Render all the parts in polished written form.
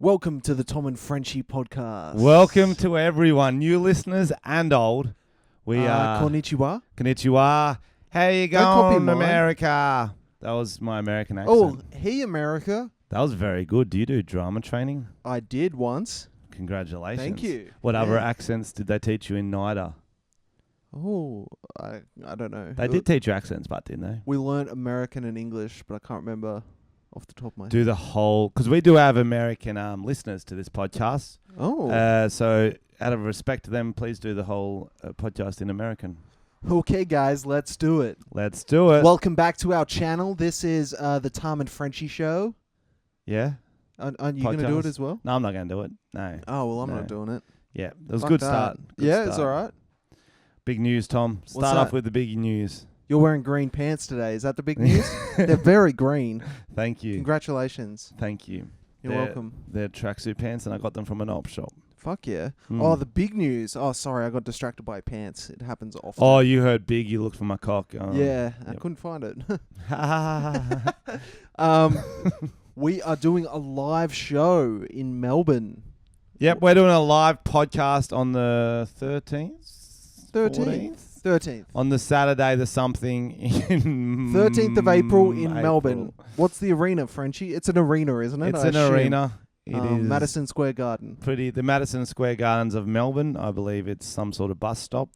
Welcome to the Tom and Frenchy podcast. Welcome to everyone, new listeners and old. We are konnichiwa. Konnichiwa. How you Don't copy going, mine. America? That was my American accent. Oh, hey America. That was very good. Do you do drama training? I did once. Congratulations. Thank you. What Yeah. other accents did they teach you in NIDA? Oh, I don't know. They did teach you accents, but didn't they? We learnt American and English, but I can't remember off the top of my head. Do the whole... Because we do have American listeners to this podcast. Oh. So out of respect to them, please do the whole podcast in American. Okay, guys, let's do it. Let's do it. Welcome back to our channel. This is the Tom and Frenchy show. Yeah? Aren't you going to do it Podcast. as well? No, I'm not going to do it. No. Oh, well, I'm No. not doing it. Yeah, it was a Fuck good that. start. Good Yeah, start. it's all right. Big news, Tom. What's Start off that? with the big news. You're wearing green pants today. Is that the big news? They're very green. Thank you. Congratulations. Thank you. You're They're- welcome. They're tracksuit pants, and I got them from an op shop. Fuck yeah. Mm. Oh, the big news. Oh, sorry, I got distracted by pants. It happens often. Oh, you heard big. You looked for my cock. Oh. yeah, I yep. couldn't find it. um, We are doing a live show in Melbourne. Yep, we're doing a live podcast on the 13th? 13th. On the Saturday, the something in 13th of April in April. Melbourne. What's the arena, Frenchie? It's an arena, isn't it? It's I an assume. arena. It is Madison Square Garden. the Madison Square Gardens of Melbourne. I believe it's some sort of bus stop.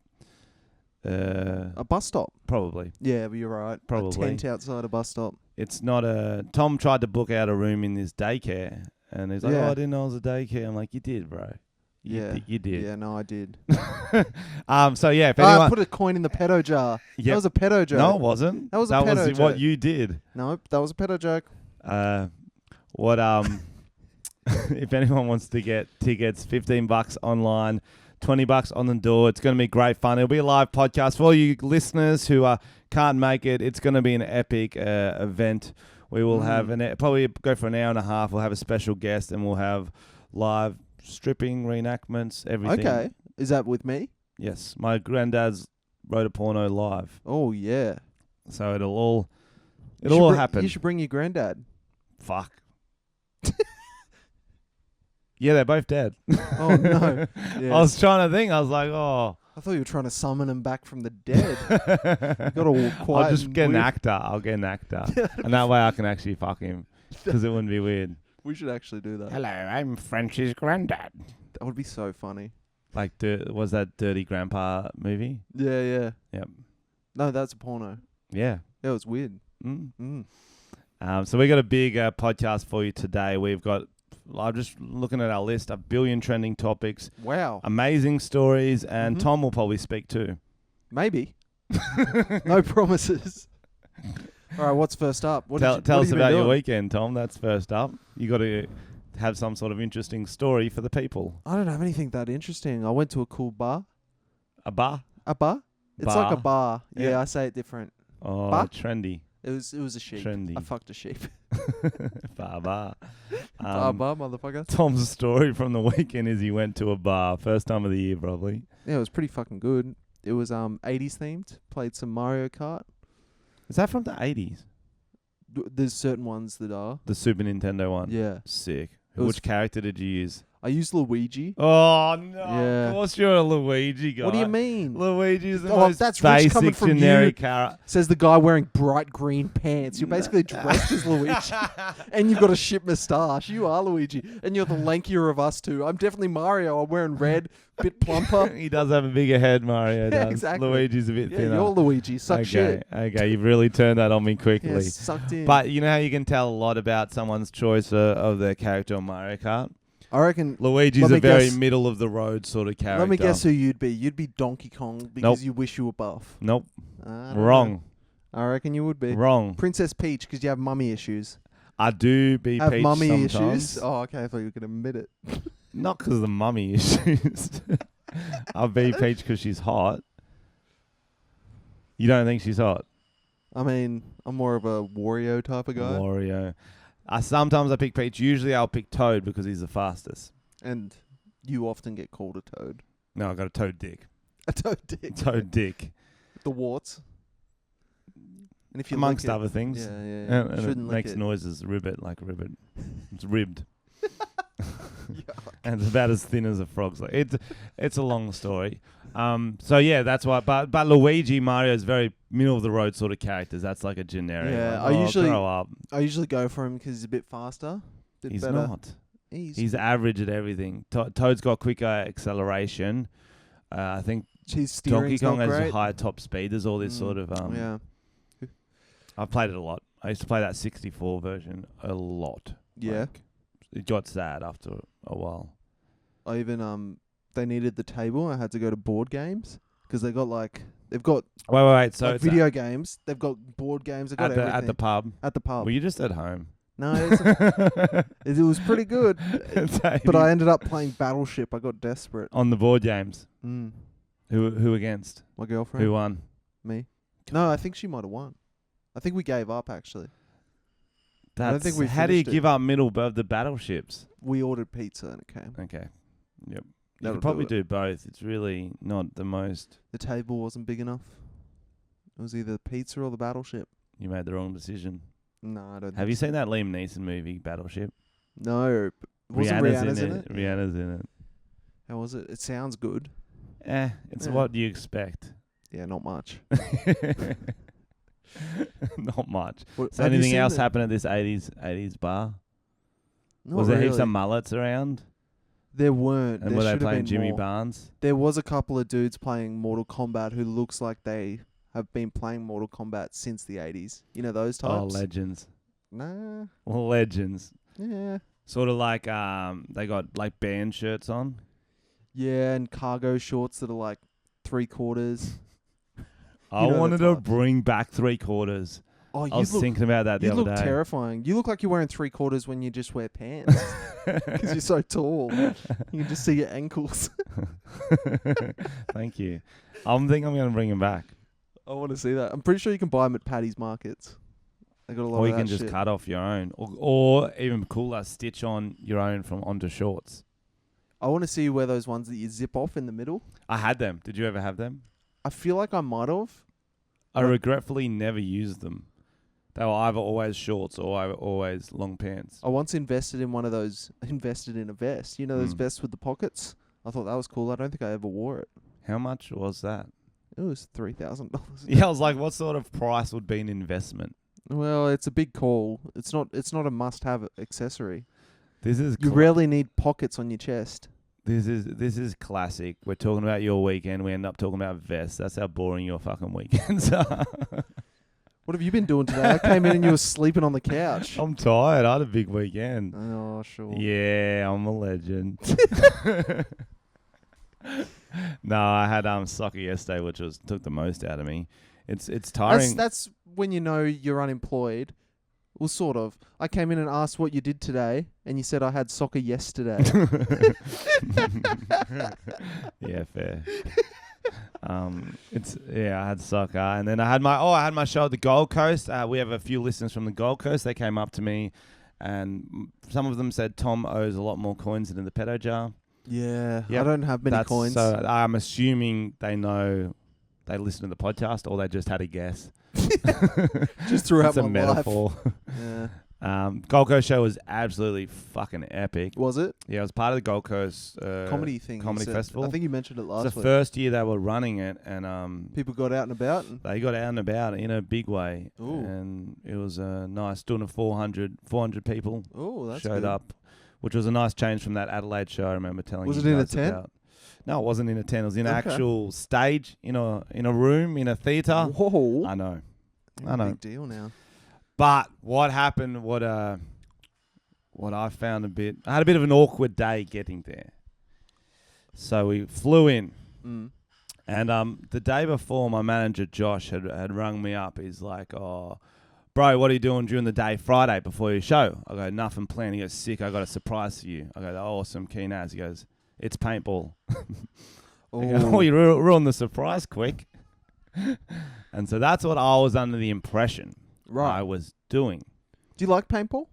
A bus stop. Probably. Yeah, but you're right. Probably. A tent outside a bus stop. It's not a... Tom tried to book out a room in this daycare. And he's like, Yeah. oh, I didn't know it was a daycare. I'm like, you did, bro. You did. Yeah, no, I did. So, yeah, if anyone... I put a coin in the pedo jar. Yep. That was a pedo joke. No, it wasn't. That was a pedo what joke. you did. Nope, that was a pedo joke. If anyone wants to get tickets, $15 online, $20 on the door. It's going to be great fun. It'll be a live podcast for all you listeners who can't make it. It's going to be an epic event. We will have probably go for an hour and a half. We'll have a special guest, and we'll have live stripping reenactments, everything. Okay. Is that with me? Yes, my granddad's wrote a porno live, Oh, yeah. so it'll all You happen. You should bring your granddad. Fuck. Yeah, they're both dead. Oh, no. Yeah. I was trying to think. I was like, oh. I thought you were trying to summon him back from the dead. You got all quiet. I'll just and get an weird. actor. I'll get an actor. And that way I can actually fuck him. Because it wouldn't be weird. We should actually do that. Hello, I'm French's granddad. That would be so funny. Like, was that Dirty Grandpa movie? Yeah, yeah. Yep. No, that's a porno. Yeah. That was weird. Mm. So we got a big podcast for you today. I'm just looking at our list, 1 billion trending topics, Wow. amazing stories, and Tom will probably speak too. Maybe. No promises. All right, what's first up? Tell what us have you about been your doing? weekend, Tom. That's first up. You got to have some sort of interesting story for the people. I don't have anything that interesting. I went to a cool bar. A bar? A bar? It's like a bar. Yeah. Yeah, I say it different. Oh, Bar? trendy. It was a sheep. Trendy. I fucked a sheep. Bar. Bar, motherfucker. Tom's story from the weekend is he went to a bar. First time of the year, probably. Yeah, it was pretty fucking good. It was 80s themed. Played some Mario Kart. Is that from the 80s? There's certain ones that are. The Super Nintendo one? Yeah. Sick. It was Which character did you use? I used Luigi. Oh, no. Yeah. Of course you're a Luigi guy. What do you mean? Luigi's the Oh, most that's rich coming basic from you. generic character. Says the guy wearing bright green pants. You're basically dressed as Luigi. And you've got a shit moustache. You are Luigi. And you're the lankier of us two. I'm definitely Mario. I'm wearing red, bit plumper. He does have a bigger head, Mario Yeah, does. exactly. Luigi's a bit Yeah, thinner. you're Luigi. Suck shit. Okay, you've really turned that on me quickly. Yeah, sucked in. But you know how you can tell a lot about someone's choice of their character on Mario Kart? I reckon Luigi's let a me very guess- middle of the road sort of character. Let me guess who you'd be. You'd be Donkey Kong because Nope. you wish you were buff. Nope. I don't Wrong. know. I reckon you would be. Wrong. Princess Peach because you have mummy issues. I do be Have Peach mummy sometimes. issues? Oh, okay. I thought you were going to admit it. Not because of the mummy issues. I'll be Peach because she's hot. You don't think she's hot? I mean, I'm more of a Wario type of guy. Wario. Sometimes I pick Peach. Usually I'll pick Toad because he's the fastest. And you often get called a toad. No, I got a Toad dick. A toad dick. Toad dick. The warts. And if you Amongst lick it, other things. Yeah, yeah. And it Shouldn't lick makes it. noises. Ribbit, like a ribbit. It's ribbed. And it's about as thin as a frog's leg. It's a long story. So yeah, that's why. But Luigi, Mario is very middle of the road sort of characters. That's like a generic. Yeah, like, grow up. I usually go for him because he's a bit faster. He's better. not. He's average at everything. Toad's got quicker acceleration. I think Donkey Kong has higher top speed. There's all this sort of. Yeah. I've played it a lot. I used to play that 64 version a lot. Yeah. Like, it got sad after a while. I even they needed the table. I had to go to board games because they've got. Wait. So like video games. They've got board games. They've got everything. At the pub. At the pub. Were you just at home? No, it was pretty good. But I ended up playing Battleship. I got desperate. On the board games. Mm. Who against? My girlfriend. Who won? Me. No, I think she might have won. I think we gave up actually. I don't think we how do you finished it. give up middle of the battleships? We ordered pizza and it came. Okay. Yep. You That'll could probably do do both. It's really not the most. The table wasn't big enough. It was either the pizza or the Battleship. You made the wrong decision. No, I don't. Have you seen that Liam Neeson movie, Battleship? No. Wasn't Rihanna's in it? Rihanna's in it. How was it? It sounds good. It's what you expect. Yeah, not much. Not much. What, So anything else happen at this 80s bar? Not Was there heaps really. of mullets around? There weren't. And There were they should have playing been Jimmy more. Barnes? There was a couple of dudes playing Mortal Kombat who looks like they have been playing Mortal Kombat since the 80s. You know those types? Oh, legends. Nah. Legends. Yeah. Sort of like they got like band shirts on. Yeah, and cargo shorts that are like 3/4. I know the wanted to type. bring back 3/4. Oh, I was thinking about that the you other look day. terrifying. You look like you're wearing 3/4 when you just wear pants because you're so tall. You can just see your ankles. Thank you. I think I'm going to bring him back. I want to see that. I'm pretty sure you can buy them at Paddy's Markets. They got a lot Or of you that can just shit. cut off your own. Or even cooler, stitch on your own from onto shorts. I want to see you wear those ones that you zip off in the middle. I had them. Did you ever have them? I feel like I might have. I regretfully never used them. They were either always shorts or always long pants. I once invested in one of those, invested in a vest. You know those vests with the pockets? I thought that was cool. I don't think I ever wore it. How much was that? It was $3,000. Yeah, I was like, what sort of price would be an investment? Well, it's a big call. It's not a must-have accessory. This is You rarely need pockets on your chest. This is classic. We're talking about your weekend. We end up talking about vests. That's how boring your fucking weekends are. What have you been doing today? I came in and you were sleeping on the couch. I'm tired. I had a big weekend. Oh, sure. Yeah, I'm a legend. No, I had soccer yesterday, which took the most out of me. It's tiring. That's when you know you're unemployed. Well, sort of. I came in and asked what you did today, and you said I had soccer yesterday. Yeah, fair. I had soccer, and then I had my show at the Gold Coast. We have a few listeners from the Gold Coast. They came up to me, and some of them said Tom owes a lot more coins than in the pedo jar. Yeah, Yep. I don't have many coins. So I'm assuming they know they listen to the podcast, or they just had a guess. Just throughout It's a my metaphor. life. Yeah. Gold Coast show was absolutely fucking epic. Was it? Yeah, it was part of the Gold Coast Comedy thing. comedy you said. festival. I think you mentioned it last It's the week. first year they were running it, and People got out and about. they got out and about in a big way. Ooh. And it was nice. Doing a 400 people Oh, that's showed good. up, which was a nice change from that Adelaide show I remember telling Was you it in a guys tent? about. No, it wasn't in a tent. It was in an Okay. actual stage, in a room, in a theatre. Whoa. I know. You're I know. a big deal now. But what happened, what I found I had a bit of an awkward day getting there. So we flew in. Mm. And the day before, my manager, Josh, had rung me up. He's like, oh, bro, what are you doing during the day Friday before your show? I go, nothing planned. He goes, sick, I got a surprise for you. I go, awesome, keen as. He goes, it's paintball. I go, oh, you ruined the surprise quick. And so that's what I was under the impression I was doing. Do you like paintball?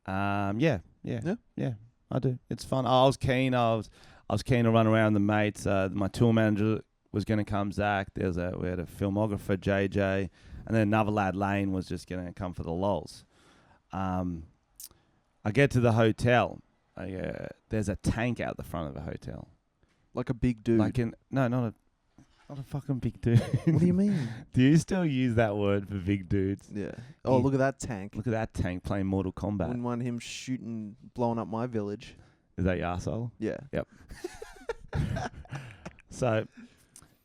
Yeah, I do. It's fun. I was keen. I was keen to run around with the mates. My tour manager was going to come, Zach. We had a filmographer, JJ, and then another lad, Lane, was just going to come for the lols. I get to the hotel. There's a tank out the front of the hotel. Like a big dude. Not a fucking big dude. What do you mean? Do you still use that word for big dudes? Yeah. Oh, look at that tank. Look at that tank playing Mortal Kombat. Wouldn't want him blowing up my village. Is that your arsehole? Yeah. Yep. So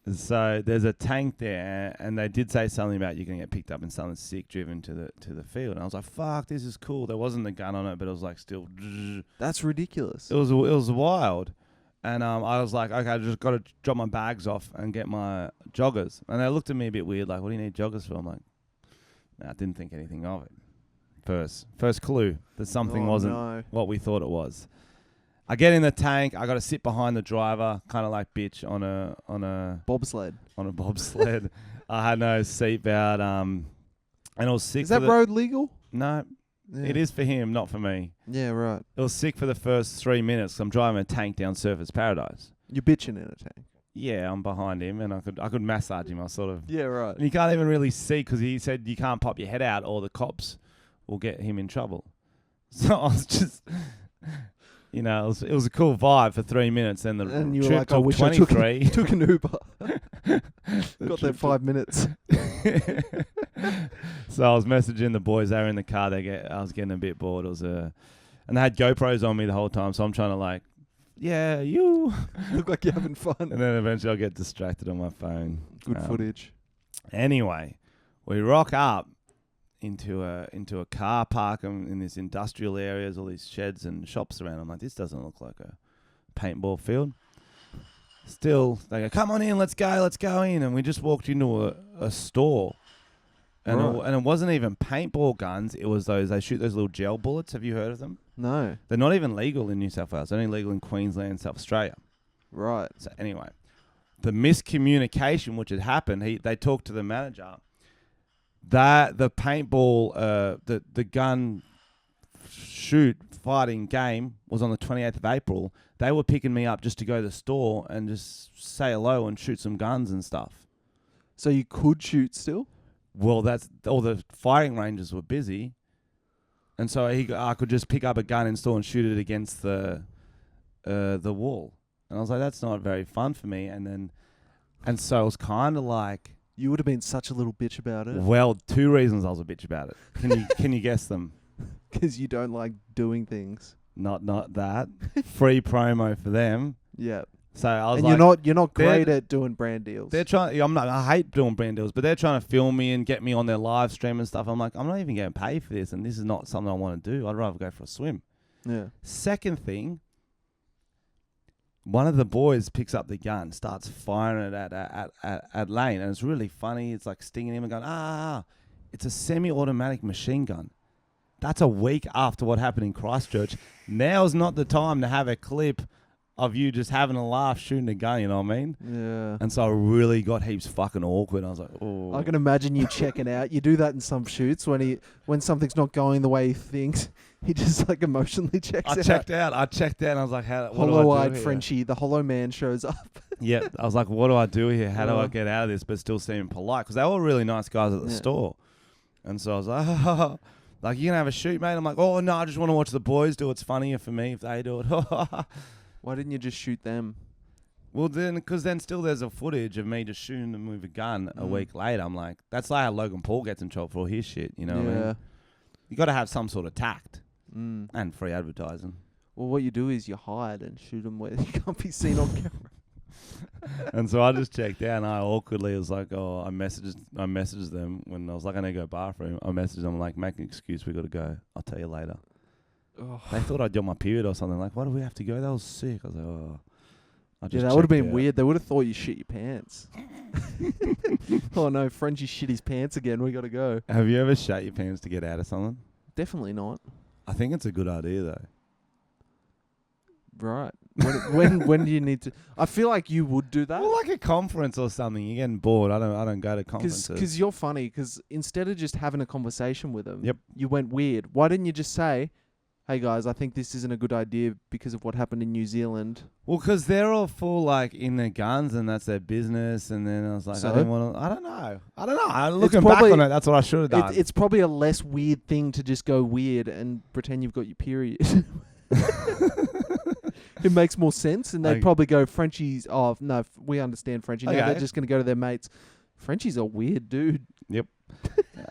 there's a tank there, and they did say something about you're going to get picked up in something sick, driven to the field. And I was like, fuck, this is cool. There wasn't a gun on it, but it was like still. That's ridiculous. It was wild. And I was like, okay, I just got to drop my bags off and get my joggers. And they looked at me a bit weird, like, what do you need joggers for? I'm like, nah, I didn't think anything of it. First clue that something wasn't what we thought it was. I get in the tank. I got to sit behind the driver, kind of like bitch on a bobsled. On a bobsled. I had no seatbelt. And I was sick. Is that road legal? No, it is for him, not for me. Yeah, right. It was sick for the first 3 minutes. I'm driving a tank down Surfers Paradise. You're bitching in a tank. Yeah, I'm behind him, and I could massage him. I sort of. Yeah, right. And you can't even really see because he said you can't pop your head out, or the cops will get him in trouble. So I was just. You know, it was a cool vibe for 3 minutes, and you trip were like, took I wish 23. I took an Uber. Got there 5 minutes. So I was messaging the boys. They were in the car. I was getting a bit bored. It was and they had GoPros on me the whole time. So I'm trying to like, yeah, you look like you're having fun. And then eventually I'll get distracted on my phone. Good footage. Anyway, we rock up into a car park in this industrial areas, all these sheds and shops around. I'm like, this doesn't look like a paintball field. Still, they go, come on in, let's go in. And we just walked into a store. And, right. It wasn't even paintball guns. It was they shoot those little gel bullets. Have you heard of them? No. They're not even legal in New South Wales. They're only legal in Queensland and South Australia. Right. So anyway, the miscommunication which had happened, they talked to the manager that the paintball, the gun fighting game was on the 28th of April. They were picking me up just to go to the store and just say hello and shoot some guns and stuff. So you could shoot still? Well, that's all the firing ranges were busy. And so I could just pick up a gun in store and shoot it against the wall. And I was like, that's not very fun for me. And so it was kind of like... You would have been such a little bitch about it. Well, 2 reasons I was a bitch about it. Can you guess them? Because you don't like doing things. Not that. Free promo for them. Yeah. So I was you're not great at doing brand deals. They're trying. I hate doing brand deals, but they're trying to film me and get me on their live stream and stuff. I'm like, I'm not even getting paid for this, and this is not something I want to do. I'd rather go for a swim. Yeah. Second thing, one of the boys picks up the gun, starts firing it at Lane, and it's really funny. It's like stinging him and going, It's a semi-automatic machine gun. That's a week after what happened in Christchurch. Now's not the time to have a clip of you just having a laugh shooting a gun, you know what I mean? Yeah. And so I really got heaps fucking awkward. I was like, oh. I can imagine you checking out. You do that in some shoots when something's not going the way he thinks. He just like emotionally checks out. I checked out and I was like, what do I do Hollow-eyed here? Frenchy, the hollow man shows up. Yeah. I was like, what do I do here? How do I get out of this but still seem polite? Because they were really nice guys at the store. And so I was like, like, you going to have a shoot, mate? I'm like, oh, no, I just want to watch the boys do it. It's funnier for me if they do it. Why didn't you just shoot them? Well, because then still there's a footage of me just shooting them with a gun a week later. I'm like, that's like how Logan Paul gets in trouble for all his shit, you know what I mean? You got to have some sort of tact and free advertising. Well, what you do is you hide and shoot them where you can't be seen on camera. And so I just checked out, and I awkwardly was like, oh, I messaged them when I was like, I need to go bathroom. I messaged them like, make an excuse, we got to go. I'll tell you later. Oh. They thought I'd got my period or something. Like, why do we have to go? That was sick. I was like, oh. Yeah, that would have been weird. They would have thought you shit your pants. Oh no, Frenchy shit his pants again. We got to go. Have you ever shat your pants to get out of something? Definitely not. I think it's a good idea though. Right. When do you need to? I feel like you would do that. Well, like a conference or something. You're getting bored. I don't go to conferences. Because you're funny. Because instead of just having a conversation with them, Yep. you went weird. Why didn't you just say, hey guys, I think this isn't a good idea because of what happened in New Zealand. Well, because they're all full like in their guns and that's their business. And then I was like, So? I didn't want to. I don't know. Looking back probably- on it, that's what I should have done. It's probably a less weird thing to just go weird and pretend you've got your period. It makes more sense, and they'd Okay. probably go, Frenchies, oh, no, we understand Frenchie. Now Okay. they're just going to go to their mates. Frenchie's a weird dude.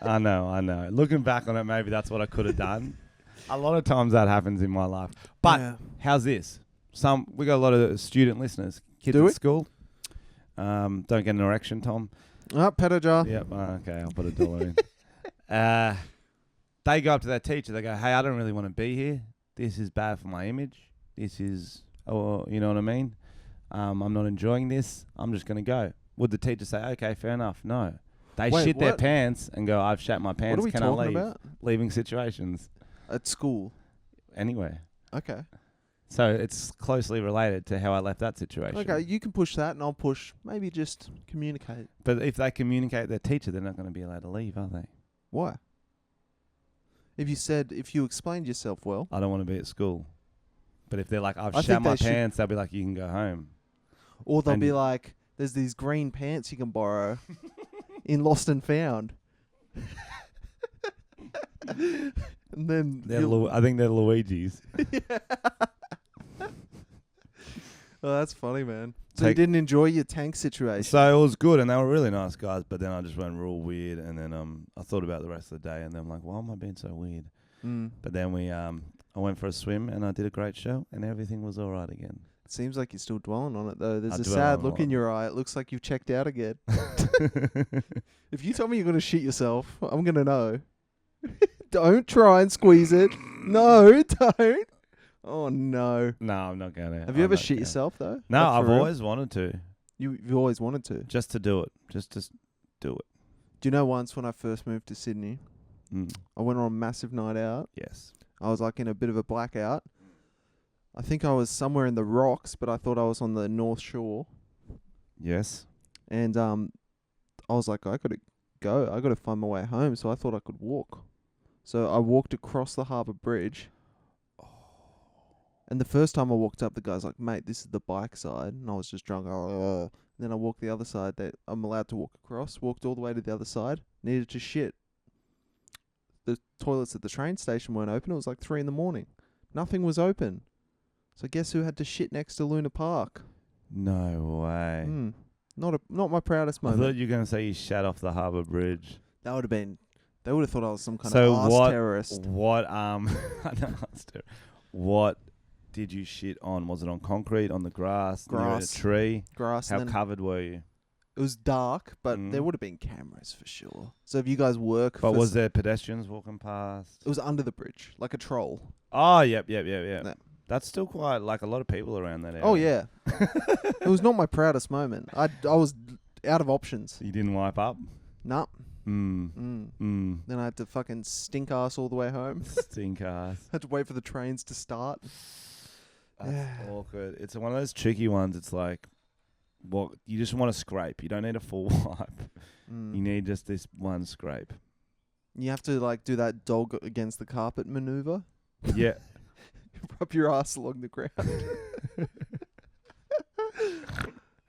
I know. Looking back on it, maybe that's what I could have done. A lot of times that happens in my life. But Yeah. how's this? We got a lot of student listeners. Kids Do at we? school. Don't get an erection, Tom. Oh, pedo jar. Yep. Okay, I'll put $1 in. They go up to their teacher. They go, hey, I don't really want to be here. This is bad for my image. This is, you know what I mean? I'm not enjoying this. I'm just going to go. Would the teacher say, okay, fair enough? No. They Wait, shit their what? pants and go, I've shat my What pants. are we Can I talking leave? about? Leaving situations. At school. Anywhere. Okay. So it's closely related to how I left that situation. Okay, you can push that, and I'll push maybe just communicate. But if they communicate with their teacher, they're not going to be allowed to leave, are they? Why? If you explained yourself well. I don't want to be at school. But if they're like, I've I shat think my they should- pants, they'll be like, you can go home. Or they'll And- be like, there's these green pants you can borrow in Lost and Found. And then I think they're Luigi's. Oh, that's funny, man. So you Take- didn't enjoy your tank situation. So it was good, and they were really nice guys. But then I just went real weird, and then I thought about the rest of the day, and then I'm like, why am I being so weird? But then I went for a swim, and I did a great show, and everything was all right again. It seems like you're still dwelling on it, though. There's I a dwell sad on look it. in your eye. It looks like you've checked out again. If you tell me you're going to shit yourself, I'm going to know. Don't try and squeeze it. No, don't. Oh, no. No, I'm not going to. Have you ever shit yourself, though? No, Like, for I've real? always wanted to. You've always wanted to. Just to do it. Just to do it. Do you know once when I first moved to Sydney, Mm. I went on a massive night out. Yes. I was like in a bit of a blackout. I think I was somewhere in the rocks, but I thought I was on the North Shore. Yes. And I was like, I gotta go. I gotta find my way home. So I thought I could walk. So I walked across the harbour bridge. And the first time I walked up, the guy's like, mate, this is the bike side. And I was just drunk. Then I walked the other side that I'm allowed to walk across. Walked all the way to the other side. Needed to shit. The toilets at the train station weren't open. It was like 3 a.m. Nothing was open. So guess who had to shit next to Luna Park? No way. Not my proudest I moment. thought you were going to say you shat off the harbour bridge. That would have been. They would have thought I was some kind So of arse terrorist. What did you shit on? Was it on concrete, on the grass, near a Grass. tree? Grass. How And then covered were you? it was dark, but there would have been cameras for sure. So if you guys work, But for was there pedestrians walking past? it was under the bridge, like a troll. Oh, yep. Yeah. That's still quite like a lot of people around that area. Oh yeah, it was not my proudest moment. I was out of options. You didn't wipe up? Nah. Then Then I had to fucking stink ass all the way home. Stink ass. Had to wait for the trains to start. That's awkward. It's one of those tricky ones. It's like, well, you just want to scrape. You don't need a full wipe. You need just this one scrape. You have to like do that dog against the carpet maneuver. Yeah. Rub your ass along the ground.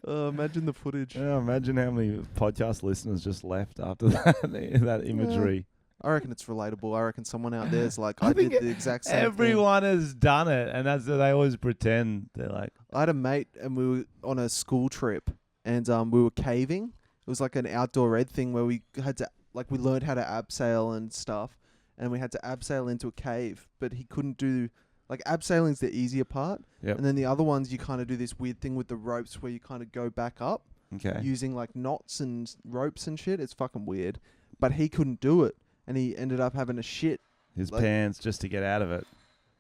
Imagine the footage. Yeah, imagine how many podcast listeners just left after that imagery. I reckon it's relatable. I reckon someone out there is like, I think did the exact same thing. Everyone has done it, and that's what they always pretend. They're like, I had a mate, and we were on a school trip, and we were caving. It was like an outdoor red thing where we had to, like, we learned how to abseil and stuff, and we had to abseil into a cave, but he couldn't do, like, abseiling's the easier part, yep. and then the other ones, you kind of do this weird thing with the ropes where you kind of go back up, Okay. using, like, knots and ropes and shit. It's fucking weird. But he couldn't do it, and he ended up having a shit. His like- pants just to get out of it.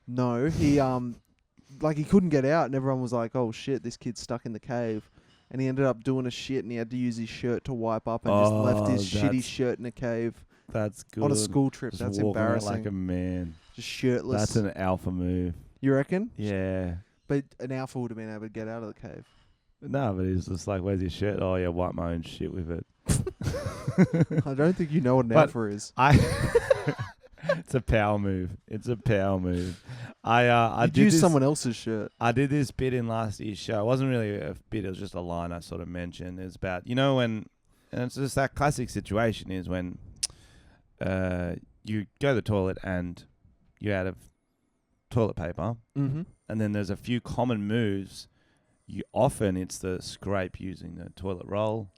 No, he, like, he couldn't get out, and everyone was like, oh, shit, this kid's stuck in the cave. And he ended up doing a shit, and he had to use his shirt to wipe up and just left his shitty that's- shirt in a cave That's good. on a school trip. Just That's walking around embarrassing. like a man. Just shirtless. That's an alpha move. You reckon? Yeah. But an alpha would have been able to get out of the cave. No, but he's just like, where's your shirt? Oh, yeah, wipe my own shit with it. I don't think you know what an But alpha is. It's a power move. I You'd did use this, someone else's shirt. I did this bit in last year's show. It wasn't really a bit. It was just a line I sort of mentioned. It's about, when, and it's just that classic situation is when you go to the toilet and you're out of toilet paper, Mm-hmm. and then there's a few common moves. Often it's the scrape using the toilet roll,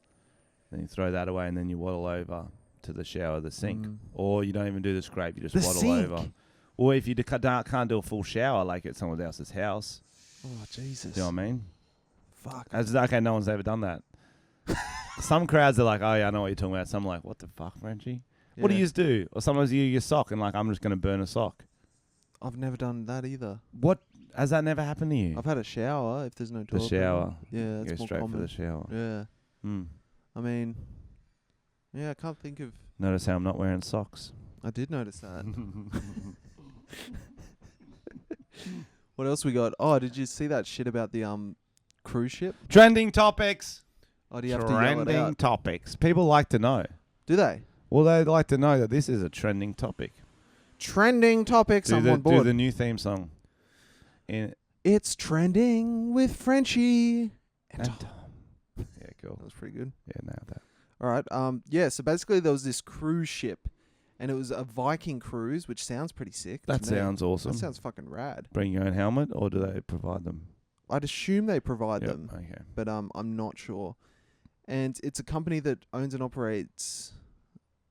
then you throw that away, and then you waddle over to the shower, the sink. Or you don't even do the scrape, you just The waddle sink. over. Or if you can't do a full shower like at someone else's house. Oh, Jesus. Do you know what I mean? Fuck. Okay, no one's ever done that. Some crowds are like, oh yeah, I know what you're talking about. Some are like, what the fuck, Frenchy? What do you do? Or sometimes you use your sock and like, I'm just going to burn a sock. I've never done that either. What? Has that never happened to you? I've had a shower if there's no The toilet. shower. Yeah, that's Go more straight common. for the shower. Yeah. I mean, I can't think of... Notice how I'm not wearing socks. I did notice that. What else we got? Oh, did you see that shit about the cruise ship? Trending topics. Oh, do you have to yell it Trending out? topics. People like to know. Do they? Well, they like to know that this is a trending topic. Trending topics. I'm on Do board. the new theme song. It's trending with Frenchy and Tom. Yeah, cool. That was pretty good. Yeah, nailed that. All right. Yeah. So basically, there was this cruise ship, and it was a Viking Cruise, which sounds pretty sick. That to me. sounds awesome. That sounds fucking rad. Bring your own helmet, or do they provide them? I'd assume they provide Yep, them, okay. but I'm not sure. And it's a company that owns and operates.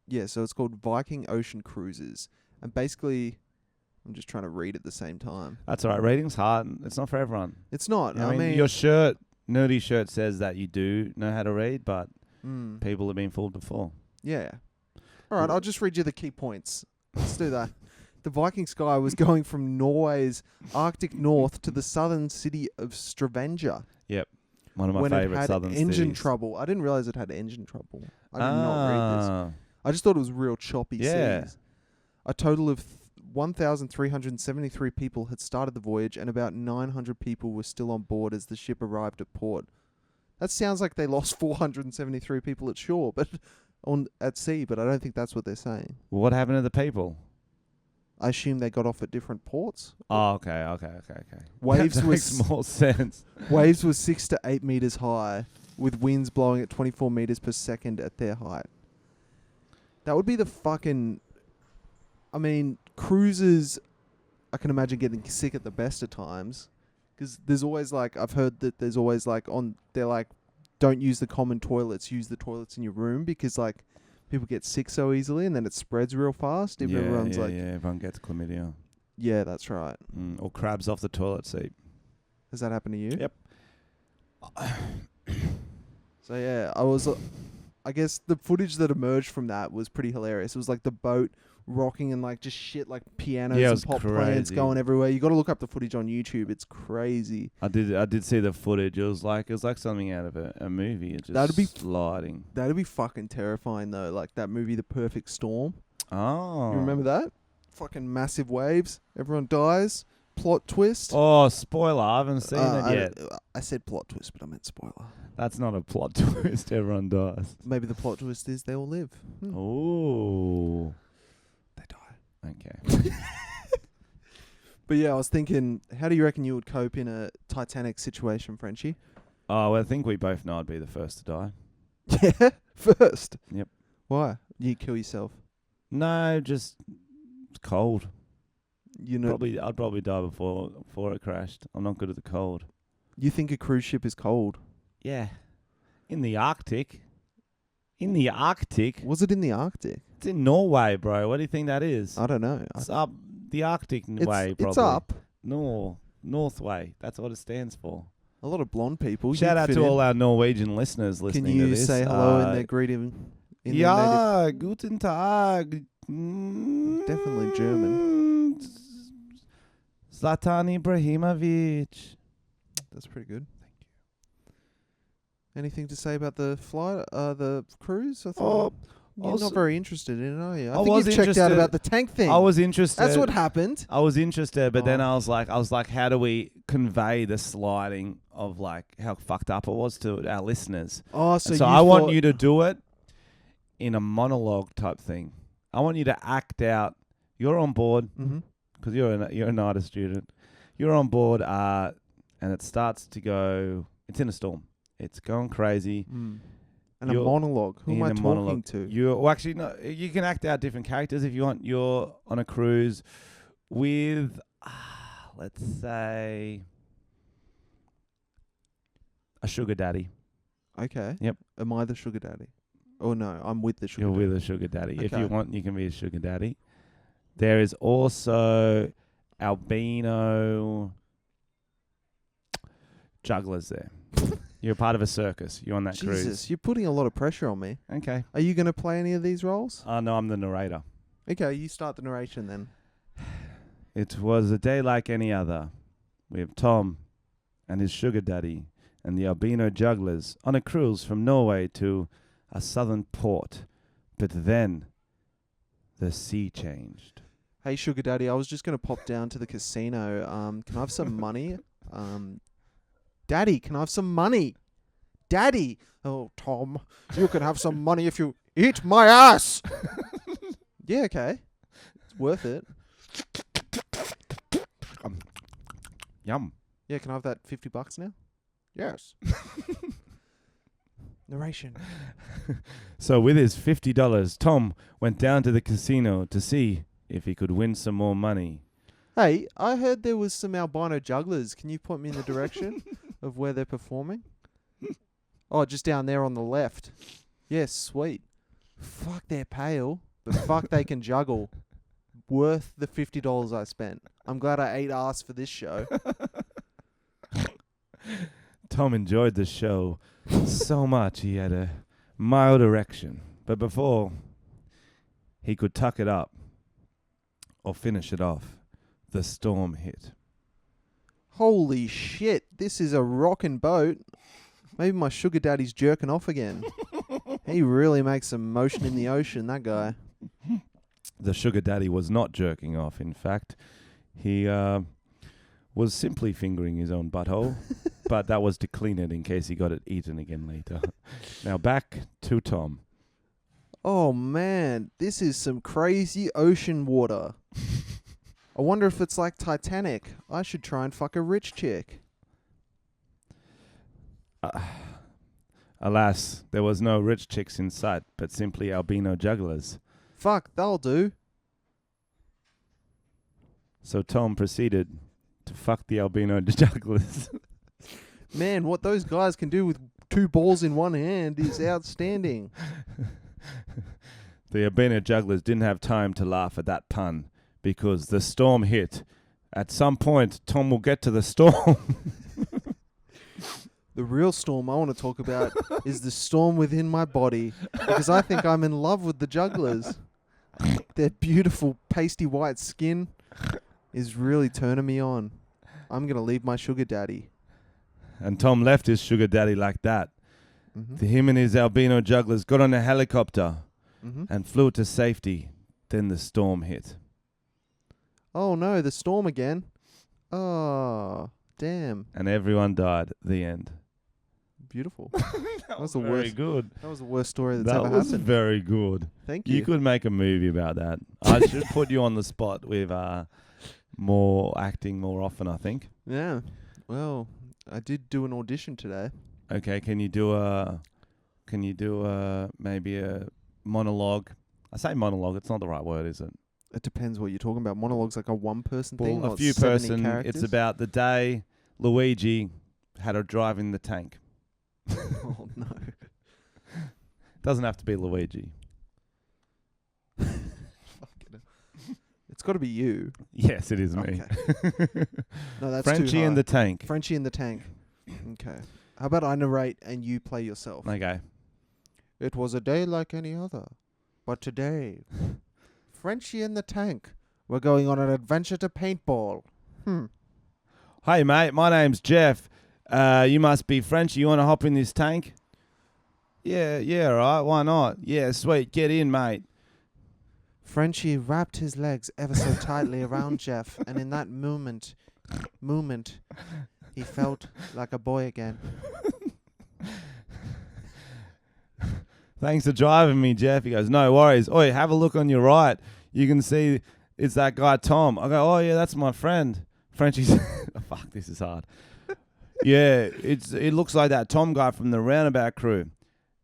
Yeah, so it's called Viking Ocean Cruises, and basically, I'm just trying to read at the same time. That's all right. Reading's hard. It's not for everyone. It's not. You know I mean, your nerdy shirt says that you do know how to read, but people have been fooled before. Yeah. All right, I'll just read you the key points. Let's do that. The Viking Sky was going from Norway's Arctic north to the southern city of Stavanger. Yep. One of my when it favourite had southern engine cities. trouble. I didn't realize it had engine trouble. I did not read this. I just thought it was real choppy seas. A total of 1,373 people had started the voyage, and about 900 people were still on board as the ship arrived at port. That sounds like they lost 473 people at shore, but at sea. But I don't think that's what they're saying. What happened to the people? I assume they got off at different ports. Oh, okay. Waves that makes more sense. Waves were 6 to 8 meters high, with winds blowing at 24 meters per second at their height. That would be the fucking... I mean, cruisers, I can imagine getting sick at the best of times. Because there's always like... I've heard that there's always like... They're like, don't use the common toilets. Use the toilets in your room. Because like, people get sick so easily and then it spreads real fast. If everyone's like... Yeah, everyone gets chlamydia. Yeah, that's right. Or crabs off the toilet seat. Has that happened to you? Yep. So yeah, I guess the footage that emerged from that was pretty hilarious. It was like the boat rocking and like just shit like pianos and pop plants going everywhere. You got to look up the footage on YouTube. It's crazy. I did see the footage. It was like something out of a movie. It's just That'd be sliding. That'd be fucking terrifying though. Like that movie, The Perfect Storm. Oh, You remember that? Fucking massive waves. Everyone dies. Plot twist. Oh, spoiler! I haven't seen it yet. I said plot twist, but I meant spoiler. That's not a plot twist. Everyone dies. Maybe the plot twist is they all live. Oh, They die. okay. But yeah, I was thinking, how do you reckon you would cope in a Titanic situation, Frenchie? Oh, well, I think we both know I'd be the first to die. Yeah, first. Yep. Why? You kill yourself. No, just it's cold. You know, I'd probably die before it crashed. I'm not good at the cold. you think a cruise ship is cold? Yeah, in the Arctic. In the Arctic. Was it in the Arctic? It's in Norway, bro. What do you think that is? I don't know. It's up the Arctic way, probably. It's up. North way. That's what it stands for. A lot of blonde people. Shout out to all our Norwegian listeners listening to this. Can you say hello in their greeting? Ja, guten Tag. Definitely German. Zlatan Ibrahimovic. That's pretty good. Thank you. Anything to say about the flight, the cruise? I thought you're not very interested in it, are you? I think you've checked out about the tank thing. I was interested. That's what happened. I was interested, but then I was like, how do we convey the sliding of like how fucked up it was to our listeners? Oh, so I want you to do it in a monologue type thing. I want you to act out you're on board Mm-hmm. because you're an artist student. You're on board, and it starts to go. It's in a storm. It's going crazy. Mm. And a You're monologue. Who am in I a talking monologue. to? Actually, no. You can act out different characters if you want. You're on a cruise with, let's say, a sugar daddy. Okay. Yep. Am I the sugar daddy? Oh no, I'm with the sugar You're daddy. with a sugar daddy. If Okay. you want, you can be a sugar daddy. There is also albino jugglers there. You're part of a circus. You're on that Jesus, cruise. you're putting a lot of pressure on me. Okay. Are you going to play any of these roles? No, I'm the narrator. Okay, you start the narration then. It was a day like any other, with Tom and his sugar daddy and the albino jugglers on a cruise from Norway to a southern port. But then the sea changed. Hey, sugar daddy, I was just going to pop down to the casino. Can I have some money? Daddy, can I have some money? Daddy! Oh, Tom, you can have some money if you eat my ass! Yeah, okay. It's worth it. Yum. Yeah, can I have that $50 now? Yes. Narration. So with his $50, Tom went down to the casino to see if he could win some more money. Hey, I heard there was some albino jugglers. Can you point me in the direction of where they're performing? Oh, just down there on the left. Yes, sweet. Fuck, they're pale, but fuck, they can juggle. Worth the $50 I spent. I'm glad I ate ass for this show. Tom enjoyed the show so much he had a mild erection. But before he could tuck it up or finish it off, the storm hit. Holy shit, this is a rockin' boat. Maybe my sugar daddy's jerking off again. He really makes some motion in the ocean, that guy. The sugar daddy was not jerking off, in fact. He was simply fingering his own butthole, but that was to clean it in case he got it eaten again later. Now back to Tom. Oh man, this is some crazy ocean water. I wonder if it's like Titanic. I should try and fuck a rich chick. Alas, there was no rich chicks in sight, but simply albino jugglers. Fuck, that'll do. So Tom proceeded to fuck the albino jugglers. Man, what those guys can do with 2 balls in one hand is outstanding. The albino jugglers didn't have time to laugh at that pun because the storm hit. At some point, Tom will get to the storm. The real storm I want to talk about is the storm within my body, because I think I'm in love with the jugglers. Their beautiful pasty white skin is really turning me on. I'm going to leave my sugar daddy. And Tom left his sugar daddy like that. Mm-hmm. Him and his albino jugglers got on a helicopter Mm-hmm. and flew to safety. Then the storm hit. Oh no, the storm again. Oh, damn. And everyone died. The end. Beautiful. That was the very worst. good. That was the worst story that's That ever was happened. very good. Thank you. You could make a movie about that. I should put you on the spot with more acting more often, I think. Yeah. Well, I did do an audition today. Okay, can you do maybe a monologue? I say monologue, it's not the right word, is it? It depends what you're talking about. Monologue's like a one-person thing. Well, or a few 70 person. characters? It's about the day Luigi had a drive in the tank. Oh no. Doesn't have to be Luigi. It's got to be you. Yes, it is me. Okay. No, that's Frenchy too hard. in the tank. Frenchy in the tank. Okay. How about I narrate and you play yourself? Okay. It was a day like any other, but today, Frenchy in the tank. We're going on an adventure to paintball. Hey, mate, my name's Jeff. You must be Frenchy. You want to hop in this tank? Yeah, all right. Why not? Yeah, sweet. Get in, mate. Frenchy wrapped his legs ever so tightly around Jeff, and in that moment, he felt like a boy again. Thanks for driving me, Jeff. He goes, no worries. Oi, have a look on your right. You can see It's that guy, Tom. I go, oh, yeah, that's my friend. Frenchy's, fuck, this is hard. Yeah, it looks like that Tom guy from the Roundabout crew.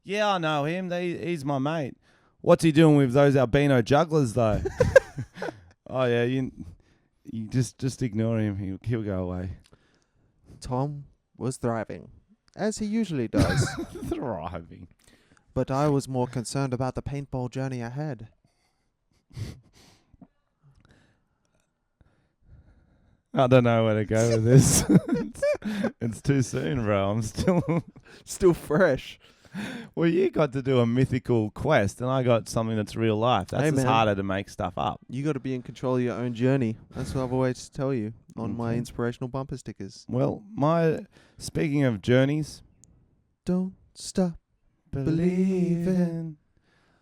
Yeah, I know him. He's my mate. What's he doing with those albino jugglers, though? Oh, yeah, you just ignore him. He'll go away. Tom was thriving, as he usually does. Thriving. But I was more concerned about the paintball journey ahead. I don't know where to go with this. It's too soon, bro. I'm Still fresh. Well, you got to do a mythical quest, and I got something that's real life. That's Hey, just man. harder to make stuff up. You got to be in control of your own journey. That's what I've always tell you on my Okay. inspirational bumper stickers. Well, speaking of journeys, Don't stop. believing,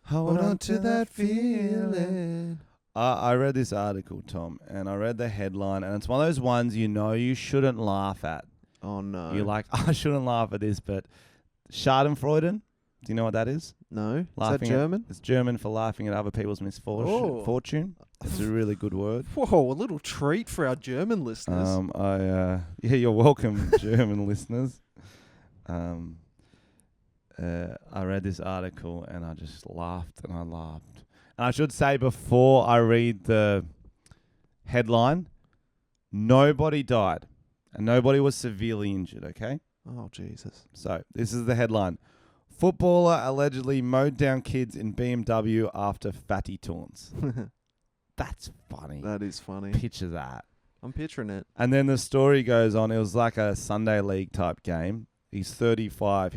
hold on to that feeling. I read this article, Tom, and I read the headline, and it's one of those ones you shouldn't laugh at. Oh, no. You're like, I shouldn't laugh at this, but Schadenfreude, do you know what that is? No? Is Laughing that German? It's German for laughing at other people's Oh. misfortune. It's a really good word. Whoa, a little treat for our German listeners. Yeah, you're welcome, German listeners. I read this article and I just laughed and I laughed. And I should say before I read the headline, nobody died and nobody was severely injured, okay? Oh, Jesus. So this is the headline. Footballer allegedly mowed down kids in BMW after fatty taunts. That's funny. That is funny. Picture that. I'm picturing it. And then the story goes on. It was like a Sunday league type game. He's 35.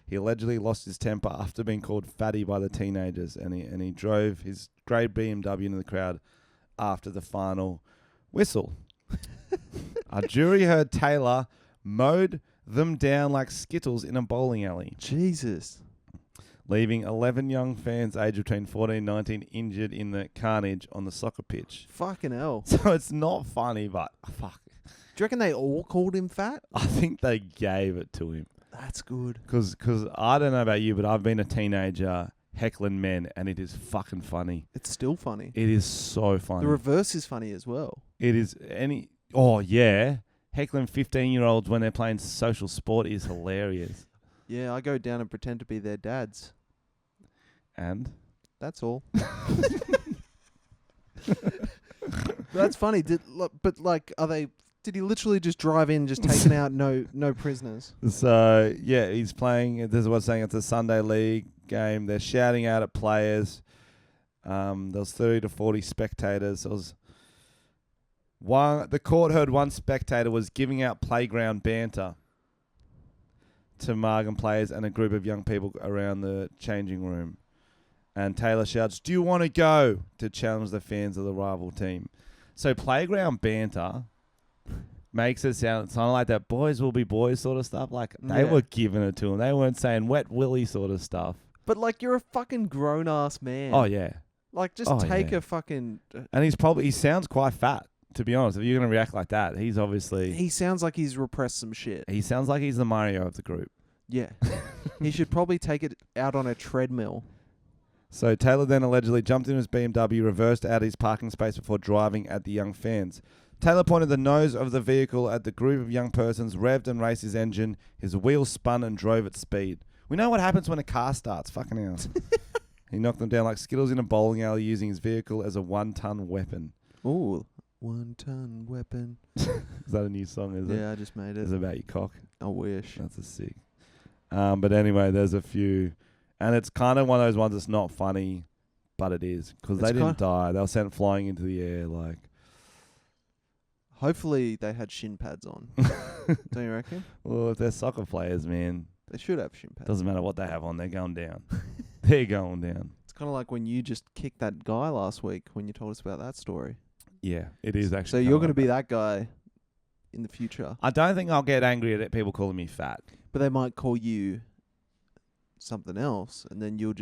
He allegedly lost his temper after being called fatty by the teenagers, and he drove his grey BMW into the crowd after the final whistle. A jury heard Taylor mowed them down like Skittles in a bowling alley, Jesus. leaving 11 young fans aged between 14 and 19 injured in the carnage on the soccer pitch. Fucking hell. So it's not funny, but fuck. Do you reckon they all called him fat? I think they gave it to him. That's good. Because I don't know about you, but I've been a teenager heckling men, and it is fucking funny. It's still funny. It is so funny. The reverse is funny as well. It is oh yeah. Heckling 15-year-olds when they're playing social sport is hilarious. Yeah, I go down and pretend to be their dads. And? That's all. That's funny. Did he literally just drive in, just taking out no prisoners? So, yeah, he's playing. This is what's saying. It's a Sunday league game. They're shouting out at players. There was 30 to 40 spectators. The court heard one spectator was giving out playground banter to Margam players and a group of young people around the changing room. And Taylor shouts, "Do you want to go?" to challenge the fans of the rival team. So playground banter makes it sound like that boys will be boys sort of stuff. Like they were giving it to him. They weren't saying wet willy sort of stuff. But like, you're a fucking grown ass man. Oh yeah. Like, just take a fucking. And he sounds quite fat, to be honest. If you're gonna react like that, he's obviously. He sounds like he's repressed some shit. He sounds like he's the Mario of the group. Yeah. He should probably take it out on a treadmill. So Taylor then allegedly jumped in his BMW, reversed out his parking space before driving at the young fans. Taylor pointed the nose of the vehicle at the group of young persons, revved and raced his engine. His wheels spun and drove at speed. We know what happens when a car starts. Fucking hell. He knocked them down like Skittles in a bowling alley using his vehicle as a 1-ton weapon. Ooh, 1-ton weapon. Is that a new song, is it? Yeah, I just made it. It's about your cock. I wish. That's a sick. But anyway, there's a few. And it's kind of one of those ones that's not funny, but it is. Because they didn't die. They were sent flying into the air like... Hopefully they had shin pads on. Don't you reckon? Well, if they're soccer players, man... They should have shin pads. Doesn't matter what they have on, they're going down. They're going down. It's kind of like when you just kicked that guy last week when you told us about that story. Yeah, it is actually. So you're going to be that guy in the future. I don't think I'll get angry at people calling me fat. But they might call you something else, and then you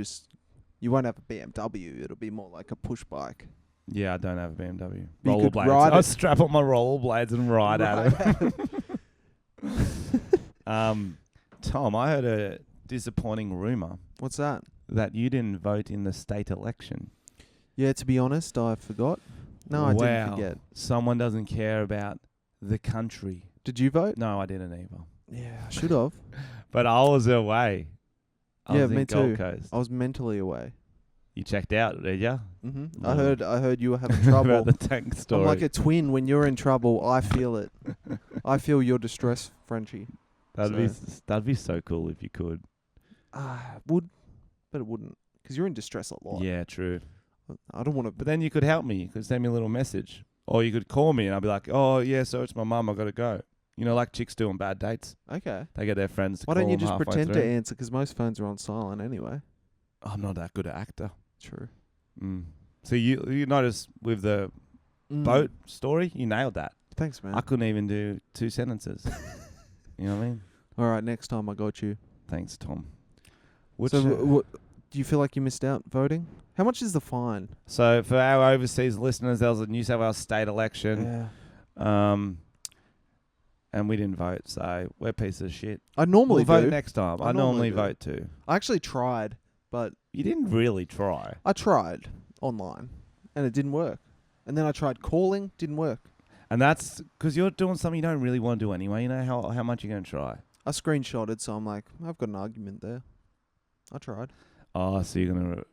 won't have a BMW. It'll be more like a push bike. Yeah, I don't have a BMW. You could Rollerblades. ride I'll it. strap on my rollerblades and ride at it. Tom, I heard a disappointing rumour. What's that? That you didn't vote in the state election. Yeah, to be honest, I forgot. No, I didn't Wow. forget. Someone doesn't care about the country. Did you vote? No, I didn't either. Yeah, I should have. But I was away. I Yeah, was me in Gold too. Coast. I was mentally away. You checked out, did ya? Mm-hmm. No. I heard you were having trouble. About the tank story. I'm like a twin. When you're in trouble, I feel it. I feel your distress, Frenchy. That'd be so cool if you could. Would, but it wouldn't, because you're in distress a lot. Yeah, true. I don't want to. But then you could help me. You could send me a little message. Or you could call me and I'd be like, oh, yeah, so it's my mum. I got to go. You know, like chicks do on bad dates. Okay. They get their friends to Why call don't you them just halfway pretend through. to answer? Because most phones are on silent anyway. I'm not that good an actor. True. So you notice with the boat story, you nailed that. Thanks, man. I couldn't even do 2 sentences. You know what I mean? All right, next time I got you. Thanks, Tom. So, do you feel like you missed out voting? How much is the fine? So for our overseas listeners, there was a New South Wales state election. Yeah. And we didn't vote, so we're pieces of shit. I normally we'll vote do. next time. I I normally normally do. vote too. I actually tried, but You didn't really try. I tried online, and it didn't work. And then I tried calling, didn't work. And that's because you're doing something you don't really want to do anyway. You know how much you're going to try. I screenshotted, so I'm like, I've got an argument there. I tried. Oh, so you're going to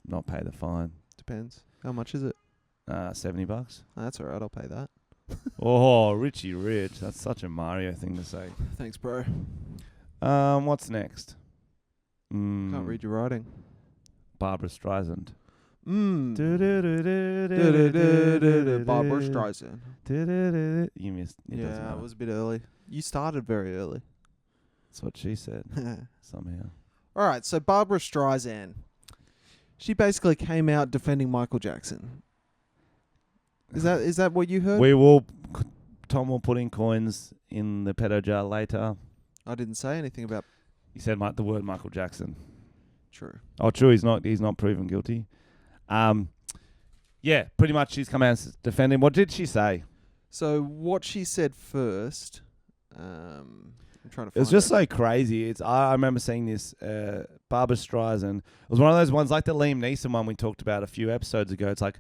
not pay the fine. Depends. How much is it? $70. Oh, that's all right. I'll pay that. Oh, Richie Rich. That's such a Mario thing to say. Thanks, bro. What's next? Can't read your writing. Barbara Streisand. Barbara Streisand. You missed. It doesn't Yeah, matter. it was a bit early. You started very early. That's what she said. Somehow. All right, so Barbara Streisand. She basically came out defending Michael Jackson. Is that what you heard? Tom will put in coins in the pedo jar later. I didn't say anything about. He said the word Michael Jackson. True. Oh, true. He's not proven guilty. Yeah, pretty much she's come out and defend him. What did she say? So what she said first, I'm trying to find It was just so crazy. I remember seeing this Barbara Streisand. It was one of those ones like the Liam Neeson one we talked about a few episodes ago. It's like,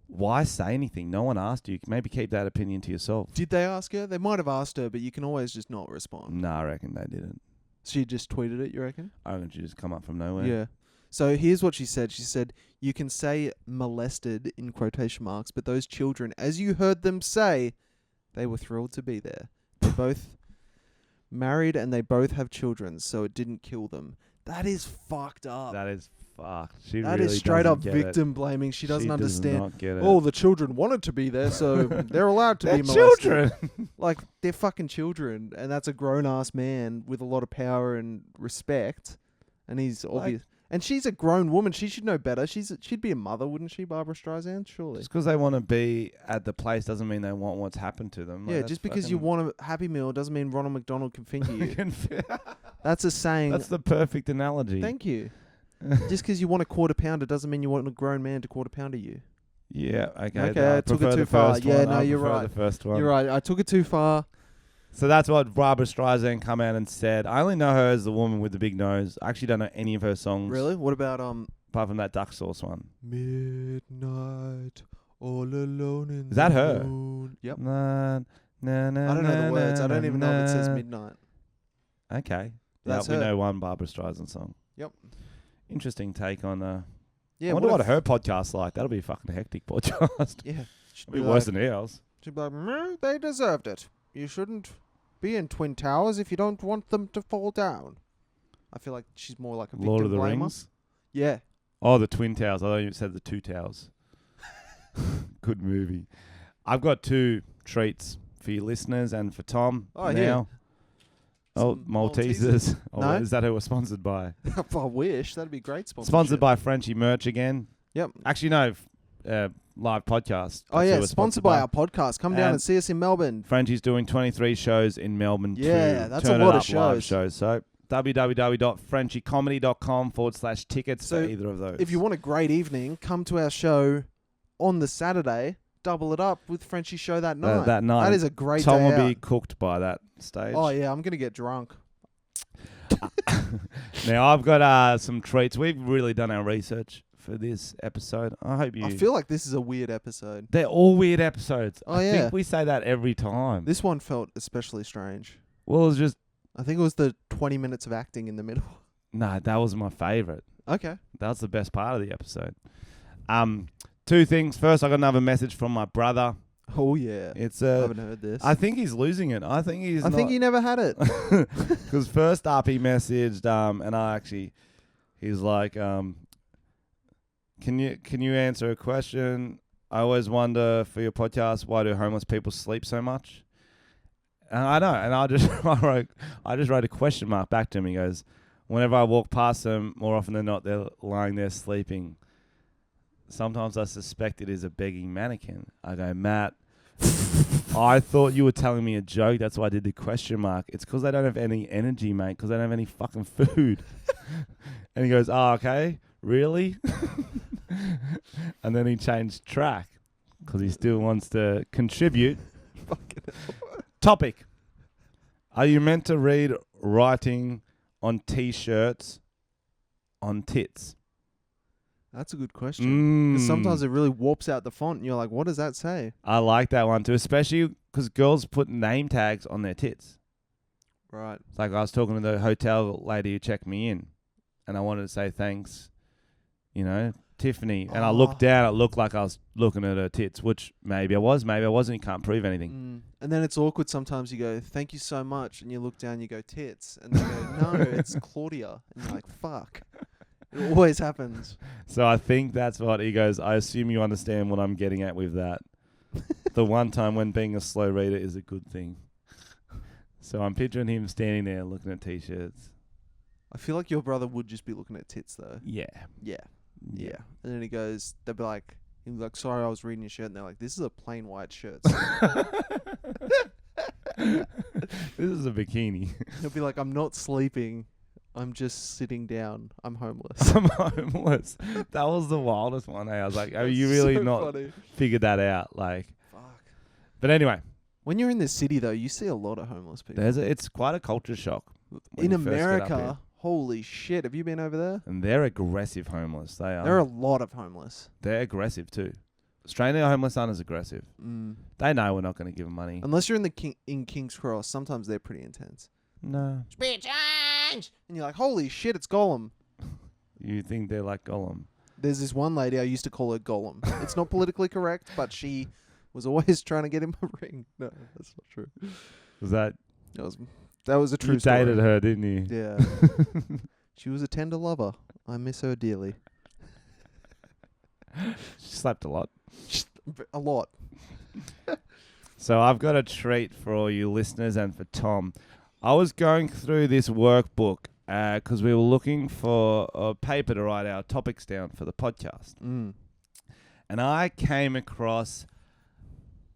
why say anything? No one asked you. Maybe keep that opinion to yourself. Did they ask her? They might have asked her, but you can always just not respond. No, I reckon they didn't. She just tweeted it, you reckon? I reckon she just come up from nowhere. Yeah. So here's what she said. She said, you can say molested in quotation marks, but those children, as you heard them say, they were thrilled to be there. They both married and they both have children, so it didn't kill them. That is fucked up. That is fucked. She That really is straight up doesn't get victim blaming. She doesn't Does understand. not get it. Oh, the children wanted to be there, so they're allowed to They're be molested. children. Like, they're fucking children, and that's a grown-ass man with a lot of power and respect, and he's obvious. And she's a grown woman. She should know better. She'd be a mother, wouldn't she, Barbara Streisand? Surely. Just because they want to be at the place doesn't mean they want what's happened to them. Yeah, just because you want a Happy Meal doesn't mean Ronald McDonald can finger you. want... That's a saying. That's the perfect analogy. Thank you. Just because you want a quarter pounder doesn't mean you want a grown man to quarter pounder you. Yeah, okay. Okay, I took it too far. Yeah, no, you're right. The first one. You're right. I took it too far. So that's what Barbara Streisand come out and said. I only know her as the woman with the big nose. I actually don't know any of her songs. Really? What about apart from that duck sauce one? Midnight, all alone in Is that her? moon. Yep. Na, na, na, I don't know the words. I don't even know if it says na. midnight. Okay. That's We her. know one Barbara Streisand song. Yep. Interesting take on... Yeah. I wonder what her podcast's like. That'll be a fucking hectic podcast. Yeah. Should It'll be worse than ours. She'd be like, they deserved it. You shouldn't be in Twin Towers if you don't want them to fall down. I feel like she's more like a victim Lord of the blamer. Rings? Yeah. Oh, the Twin Towers. I thought you said the Two Towers. Good movie. I've got 2 treats for your listeners and for Tom Oh, now. yeah. Oh, Some Maltesers. Oh, No? is that who we're sponsored by? I wish. That'd be great sponsorship. Sponsored by Frenchy Merch again. Yep. Actually, no. Live podcast. Oh, That's yeah. who we're Sponsored by our podcast. Come down And and see us in Melbourne. Frenchy's doing 23 shows in Melbourne. Yeah, to that's a turn lot it of up live shows. So www.frenchycomedy.com/tickets So for either of those. If you want a great evening, come to our show on the Saturday. Double it up with Frenchie's show that night. that night. That is a great Tom day will out. be cooked by that stage. Oh, yeah. I'm going to get drunk. Now, I've got some treats. We've really done our research for this episode. I hope you. I feel like this is a weird episode. They're all weird episodes. Oh, I yeah. think we say that every time. This one felt especially strange. Well, it was just I think it was the 20 minutes of acting in the middle. no. That was my favorite. Okay. That was the best part of the episode. Two things. First, I got another message from my brother. Oh, yeah. It's I haven't heard this. I think he's losing it. I think he's. I think he never had it. Because first up he messaged and he's like can you answer a question? I always wonder for your podcast, why do homeless people sleep so much? And I know, and I just wrote a question mark back to him. He goes, whenever I walk past them, more often than not, they're lying there sleeping. Sometimes I suspect it is a begging mannequin. I go, Matt, I thought you were telling me a joke. That's why I did the question mark. It's because they don't have any energy, mate, because they don't have any fucking food. And he goes, oh, okay, really? And then he changed track because he still wants to contribute. Topic. Are you meant to read writing on T-shirts on tits? That's a good question. Because sometimes it really warps out the font and you're like, what does that say? I like that one too, especially because girls put name tags on their tits. Right. It's like I was talking to the hotel lady who checked me in and I wanted to say thanks, Tiffany. And I looked down, it looked like I was looking at her tits, which maybe I was, maybe I wasn't. You can't prove anything. And then it's awkward sometimes. You go, thank you so much. And you look down, you go, tits. And they go, no, it's Claudia. And you're like, fuck. It always happens. So I think that's what he goes, I assume you understand what I'm getting at with that. The one time when being a slow reader is a good thing. So I'm picturing him standing there looking at T-shirts. I feel like your brother would just be looking at tits, though. Yeah. Yeah. And then they'll be like, sorry, I was reading your shirt. And they're like, this is a plain white shirt. This is a bikini. He'll be like, I'm not sleeping. I'm just sitting down. I'm homeless. I'm homeless. That was the wildest one. I was like, have you really so not funny. figured that out? Like, fuck. But anyway. When you're in the city, though, you see a lot of homeless people. It's quite a culture shock. In America, holy shit. Have you been over there? And they're aggressive homeless. They are. There are a lot of homeless. They're aggressive too. Australian homeless aren't as aggressive. They know we're not going to give them money. Unless you're in King's Cross, sometimes they're pretty intense. No. Spare change! And you're like, holy shit, it's Gollum. You think they're like Gollum? There's this one lady, I used to call her Gollum. It's not politically correct, but she was always trying to get him a ring. No, that's not true. That was a true story. You dated her, didn't you? Yeah. She was a tender lover. I miss her dearly. She slept a lot. A lot. So I've got a treat for all you listeners and for Tom. I was going through this workbook because we were looking for a paper to write our topics down for the podcast. And I came across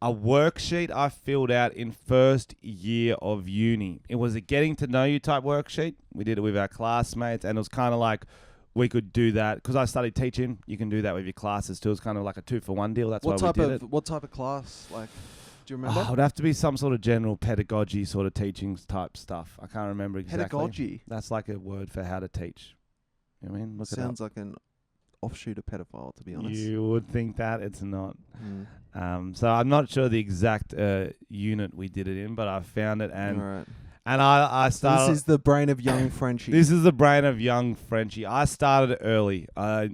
a worksheet I filled out in first year of uni. It was a getting to know you type worksheet. We did it with our classmates, and it was kind of like we could do that because I studied teaching. You can do that with your classes too. It's kind of like a 2-for-1 deal. That's why we did it. What type of class? Like, do you remember? It would have to be some sort of general pedagogy sort of teaching type stuff. I can't remember exactly. Pedagogy? That's like a word for how to teach. You know what I mean? Sounds like an offshoot of pedophile, to be honest. You would think that. It's not. So I'm not sure the exact unit we did it in, but I found it and All right. and I started. This is the brain of young Frenchy. This is the brain of young Frenchy. I started early. I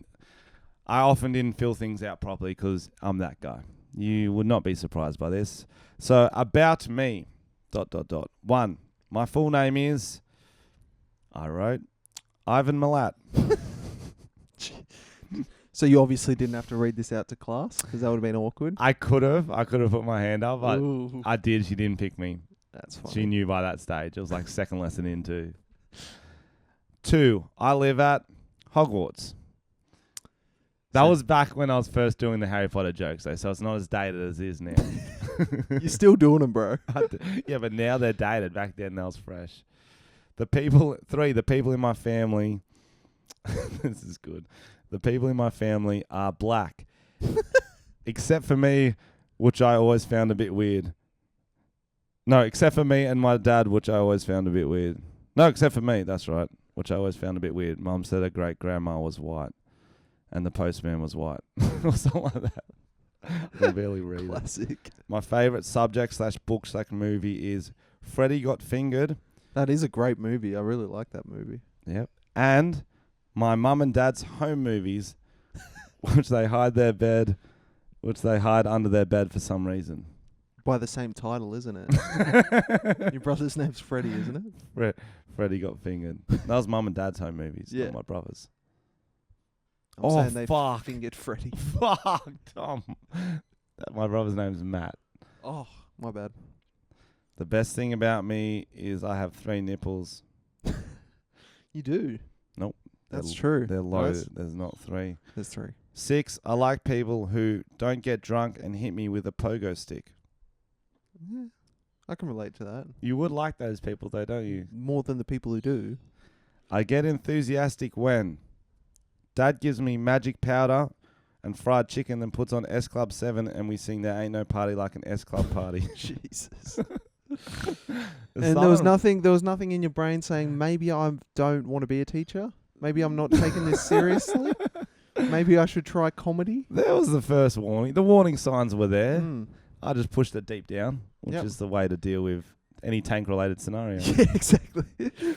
often didn't fill things out properly because I'm that guy. You would not be surprised by this. So about me, ... 1. My full name is. I wrote Ivan Milat. So you obviously didn't have to read this out to class because that would have been awkward. I could have put my hand up, but Ooh. I did. She didn't pick me. That's fine. She knew by that stage. It was like second lesson in too. 2. I live at Hogwarts. That was back when I was first doing the Harry Potter jokes, though, so it's not as dated as it is now. You're still doing them, bro. Yeah, but now they're dated. Back then, that was fresh. 3, the people in my family. This is good. The people in my family are black. Except for me, which I always found a bit weird. No, except for me and my dad, which I always found a bit weird. No, except for me, that's right, which I always found a bit weird. Mum said her great-grandma was white. and the postman was white. Or something like that. I can barely read it. Classic. My favourite subject/book/movie is Freddy Got Fingered. That is a great movie. I really like that movie. Yep. And my mum and dad's home movies, which they hide under their bed for some reason. By the same title, isn't it? Your brother's name's Freddie, isn't it? Freddy Got Fingered. That was mum and dad's home movies, Yeah. not my brother's. I'm saying they fuck. fingered Freddie. Fuck, Tom. My brother's name's Matt. Oh, my bad. The best thing about me is I have 3 nipples. You do? Nope. That's true. They're Nice. loaded. There's not 3. There's 3. 6, I like people who don't get drunk and hit me with a pogo stick. Yeah, I can relate to that. You would like those people though, don't you? More than the people who do. I get enthusiastic when Dad gives me magic powder and fried chicken, then puts on S Club 7 and we sing There Ain't No Party Like an S Club Party. Jesus. And there was nothing in your brain saying, maybe I don't want to be a teacher? Maybe I'm not taking this seriously? Maybe I should try comedy? That was the first warning. The warning signs were there. Mm. I just pushed it deep down, which is the way to deal with any tank-related scenario. Yeah, exactly.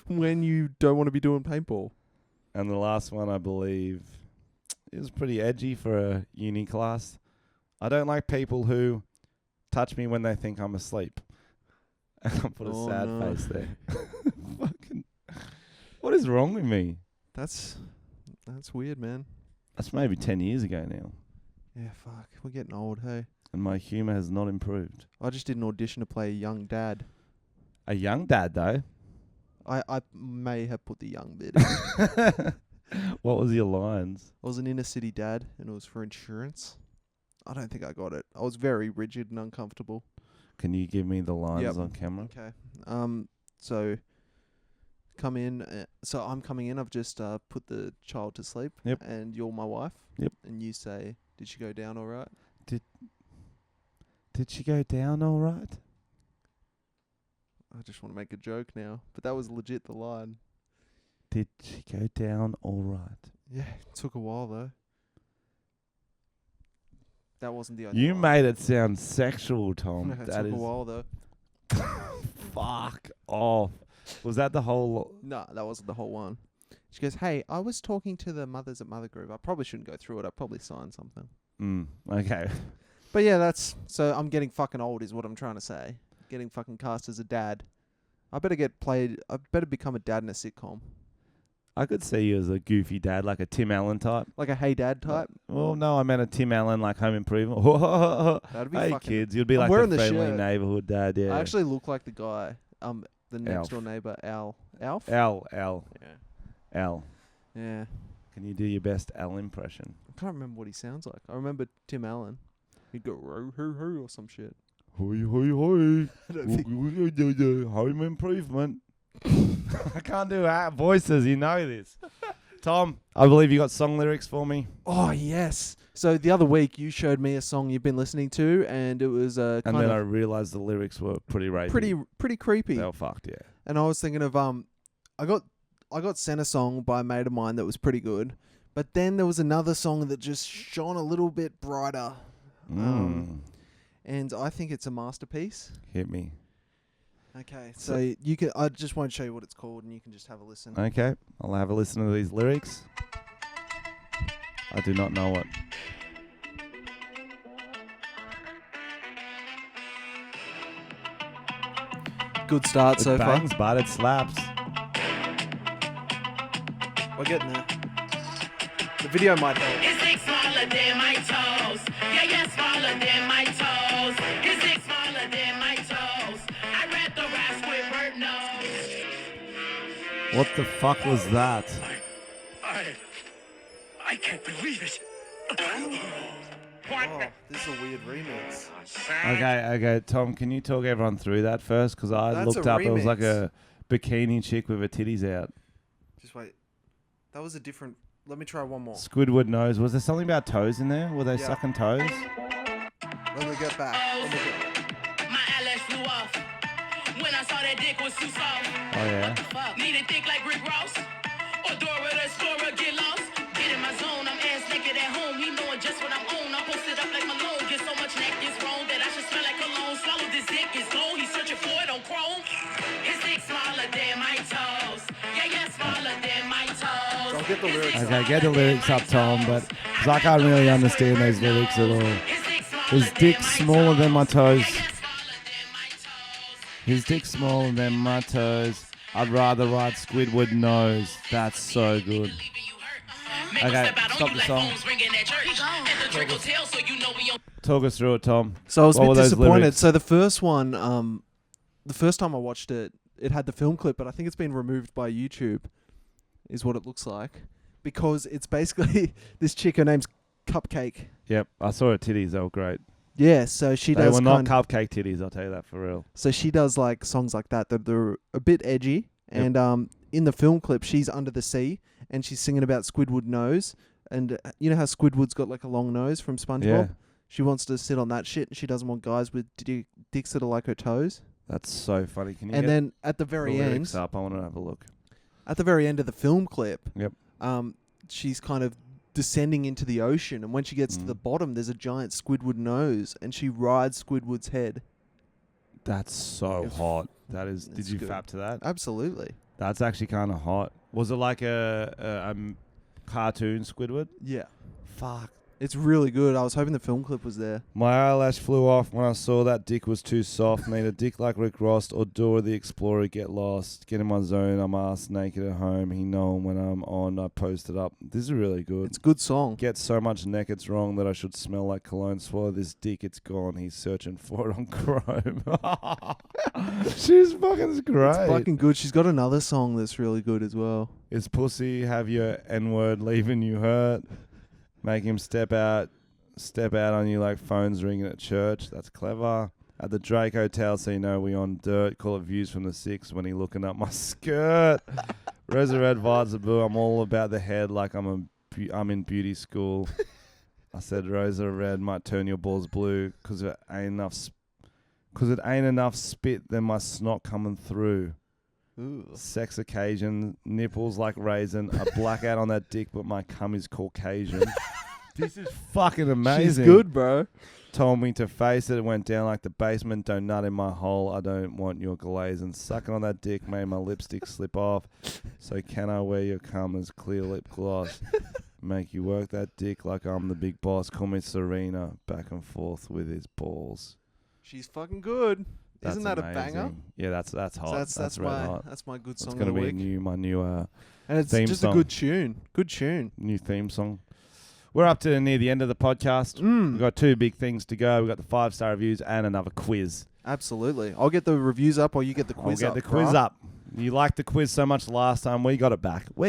When you don't want to be doing paintball. And the last one, I believe, is pretty edgy for a uni class. I don't like people who touch me when they think I'm asleep. And I put a sad face there. Fucking, what is wrong with me? That's weird, man. That's maybe 10 years ago now. Yeah, fuck. We're getting old, hey. And my humour has not improved. I just did an audition to play a young dad. A young dad, though? I may have put the young bit in. What was your lines? I was an inner city dad, and it was for insurance. I don't think I got it. I was very rigid and uncomfortable. Can you give me the lines on camera? Okay. So come in. So I'm coming in. I've just put the child to sleep. Yep. And you're my wife. Yep. And you say, "Did she go down all right?" Did she go down all right? I just want to make a joke now, but that was legit the line. Did she go down all right? Yeah, it took a while though. That wasn't the only You line. made it sound sexual, Tom. It That took is a while though. fuck off. Was that the whole? No, that wasn't the whole one. She goes, "Hey, I was talking to the mothers at Mother Group. I probably shouldn't go through it. I probably signed something." Okay. But yeah, so I'm getting fucking old is what I'm trying to say. Getting fucking cast as a dad. I better become a dad in a sitcom. I could see you as a goofy dad, like a Tim Allen type. Like a Hey Dad type. Well, no, I meant a Tim Allen, like Home Improvement. That'd be Hey, fucking... kids, you'd be I'm like wearing the the friendly shirt. neighborhood dad, yeah. I actually look like the guy, the next Alf. door neighbor, Al. Alf? Al. Yeah. Al. Yeah. Can you do your best Al impression? I can't remember what he sounds like. I remember Tim Allen. He'd go, "Hoo, hoo, hoo," or some shit. Hoi, hoi, hoi. I don't think... Home Improvement. I can't do voices, you know this. Tom, I believe you got song lyrics for me. Oh, yes. So the other week you showed me a song you've been listening to, and it was And then I realised the lyrics were pretty rapey. pretty creepy. They were fucked, yeah. And I was thinking of I got sent a song by a mate of mine that was pretty good, but then there was another song that just shone a little bit brighter. And I think it's a masterpiece. Hit me. Okay, so you can. I just won't show you what it's called, and you can just have a listen. Okay, I'll have a listen to these lyrics. I do not know it. Good start so It far. bangs, but it slaps. We're getting there. The video might help. His dick smaller than my toes. Yeah, smaller than my toes. His dick smaller than my toes. I'd rather ride Squidward nose. What the fuck was that? I can't believe it. Oh, this is a weird remix. Okay, Tom, can you talk everyone through that first? Because I That's looked a up, it was remix. like a bikini chick with her titties out. Just wait. That was a different. Let me try one more. Squidward nose. Was there something about toes in there? Were they Yeah. sucking toes? Let me get back. My eyelash flew off. When I saw that dick was too soft. Oh, yeah. Fuck. Need it thick like Rick Ross. Or Dora the Explorer get lost. get in my zone. I'm ass naked at home. He knowing just what I'm on. I'm posted up like Malone. Get so much neck is wrong that I should smell like cologne. Swallow this dick is gold. He's searching for it on Chrome. His dick smaller than my toes. Yeah, smaller than my toes. I'll get the lyrics Okay, get the lyrics up, Tom, but 'cause I can't really understand those lyrics at all. His dick's smaller than my toes. His dick's smaller than my toes. I'd rather ride Squidward nose. That's so good. Okay, stop the song. Talk us through it, Tom. So I was a What bit were those disappointed. lyrics? So the first one, the first time I watched it, it had the film clip, but I think it's been removed by YouTube, is what it looks like. Because it's basically this chick, her name's Cupcake. Yep, I saw her titties. They were great. Yeah, so she They does were not cupcake titties, I'll tell you that for real. So she does like songs like that they're a bit edgy. Yep. And in the film clip, she's under the sea and she's singing about Squidward nose. And you know how Squidward's got like a long nose from SpongeBob? Yeah. She wants to sit on that shit. And she doesn't want guys with dicks that are like her toes. That's so funny. Can you And get then at the the very lyrics end, up? I want to have a look. at the very end of the film clip, Yep. she's kind of descending into the ocean. And when she gets to the bottom, there's a giant Squidward nose. And she rides Squidward's head. That's so It's- hot. That is. Did it's you good. fap to that? Absolutely. That's actually kind of hot. Was it like a cartoon Squidward? Yeah. Fuck. It's really good. I was hoping the film clip was there. My eyelash flew off when I saw that dick was too soft. Need a dick like Rick Ross or Dora the Explorer. Get lost. Get in my zone. I'm ass naked at home. He know when I'm on. I post it up. This is really good. It's a good song. Get so much neck it's wrong that I should smell like cologne. Swallow this dick, it's gone. He's searching for it on Chrome. She's fucking great. It's fucking good. She's got another song that's really good as well. Is pussy have your N-word leaving you hurt? Make him step out on you like phones ringing at church. That's clever. At the Drake Hotel, so you know we on dirt. Call it views from the 6 when he looking up my skirt. Rosa Red vibes are boo. I'm all about the head like I'm in beauty school. I said Rosa Red might turn your balls blue because it ain't enough spit. Then my snot coming through. Ooh. Sex occasion, nipples like raisin, a blackout on that dick, but my cum is Caucasian. This is fucking amazing. She's good, bro. Told me to face it. It went down like the basement. Don't nut in my hole. I don't want your glazing. Sucking on that dick made my lipstick slip off. So can I wear your cum as clear lip gloss? Make you work that dick like I'm the big boss. Call me Serena. Back and forth with his balls. She's fucking good. That's Isn't that amazing. a banger? Yeah, that's hot. So that's red my hot. that's my good song It's gonna of the be week. my new And it's theme just song. a good tune. Good tune. New theme song. We're up to near the end of the podcast. We've got 2 big things to go. We've got the 5-star reviews and another quiz. Absolutely. I'll get the reviews up, or you get the quiz I'll up. get the quiz bruh. up. You liked the quiz so much last time. We got it back. And Oh,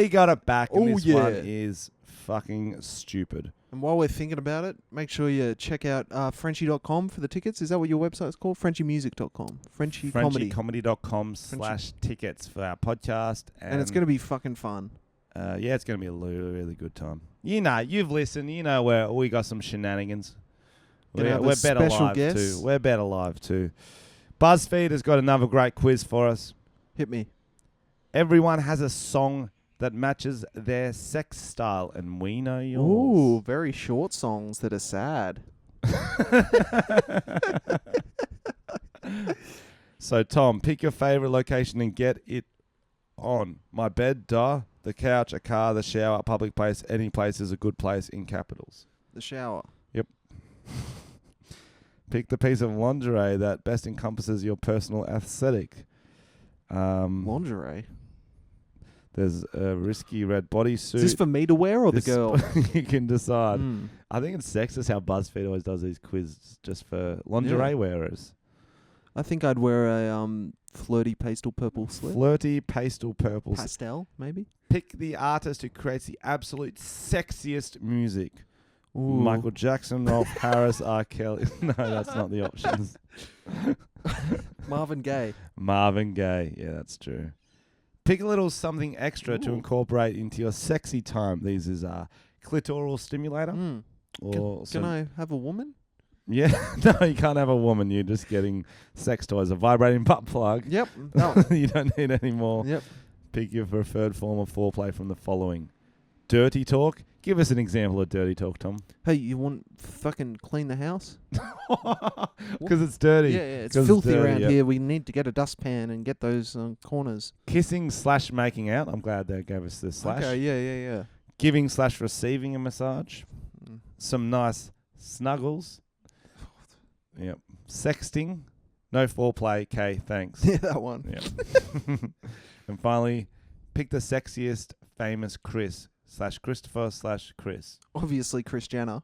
this yeah. one is fucking stupid. And while we're thinking about it, make sure you check out Frenchy.com for the tickets. Is that what your website's called? FrenchyMusic.com. Frenchy Comedy. FrenchyComedy.com/tickets for our podcast. And it's going to be fucking fun. Yeah, it's going to be a really good time. You know, you've listened. You know where we got some shenanigans. Gonna have a We're better special live guest. too. We're better live too. BuzzFeed has got another great quiz for us. Hit me. Everyone has a song that matches their sex style, and we know yours. Ooh, very short songs that are sad. So, Tom, pick your favorite location and get it on. My bed, duh. The couch, a car, the shower, a public place. Any place is a good place in capitals. The shower. Pick the piece of lingerie that best encompasses your personal aesthetic. Lingerie. There's a risky red bodysuit. Is this for me to wear or the This- girl? You can decide. Mm. I think it's sexist how BuzzFeed always does these quizzes just for lingerie Yeah. wearers. I think I'd wear a flirty pastel purple slip. Flirty pastel purple. Pastel, maybe? Pick the artist who creates the absolute sexiest music. Ooh. Michael Jackson, Rolf Harris, R. Kelly. No, that's not the options. Marvin Gaye. Marvin Gaye. Yeah, that's true. Pick a little something extra to Ooh. incorporate into your sexy time. These is clitoral stimulator. Mm. Or Can some- I have a woman? Yeah, no, you can't have a woman. You're just getting sex toys. A vibrating butt plug. Yep. No. You don't need any more. Yep. Pick your preferred form of foreplay from the following. Dirty talk. Give us an example of dirty talk, Tom. Hey, you want fucking clean the house? Because it's dirty. Yeah, it's 'Cause filthy dirty, around yep. here. We need to get a dustpan and get those corners. Kissing/making out. I'm glad they gave us the slash. Okay, yeah. Giving/receiving a massage. Mm. Some nice snuggles. Yep. Sexting. No foreplay. K. Thanks. Yeah, that one. Yep. And finally, pick the sexiest famous Chris/Christopher/Chris. Obviously, Kris Jenner.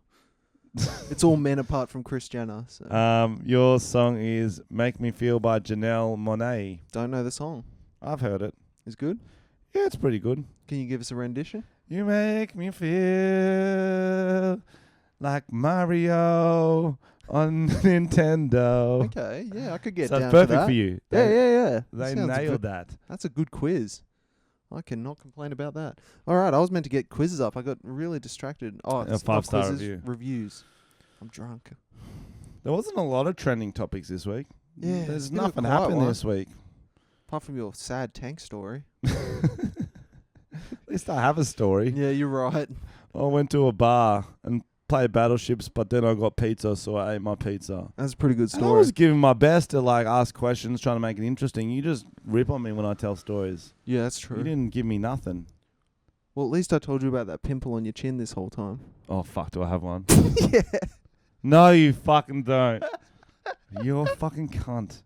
It's all men apart from Kris Jenner. So. Your song is "Make Me Feel" by Janelle Monáe. Don't know the song. I've heard it. It's good. Yeah, it's pretty good. Can you give us a rendition? You make me feel like Mario on Nintendo. Okay, yeah, I could get So down it's perfect to that. for you. Yeah. They Sounds nailed good. that. That's a good quiz. I cannot complain about that. All right, I was meant to get quizzes up. I got really distracted. Oh, A it's 5-star quizzes, review. Reviews. I'm drunk. There wasn't a lot of trending topics this week. Yeah, it's There's been a nothing quiet happened one. this week. Apart from your sad tank story. At least I have a story. Yeah, you're right. I went to a bar and played battleships, but then I got pizza, so I ate my pizza. That's a pretty good And I story. was giving my best to like ask questions, trying to make it interesting. You just rip on me when I tell stories. Yeah, that's You true. didn't give me nothing. Well, at least I told you about that pimple on your chin this whole time. Oh fuck, do I have one? Yeah. No, you fucking don't. You're a fucking cunt.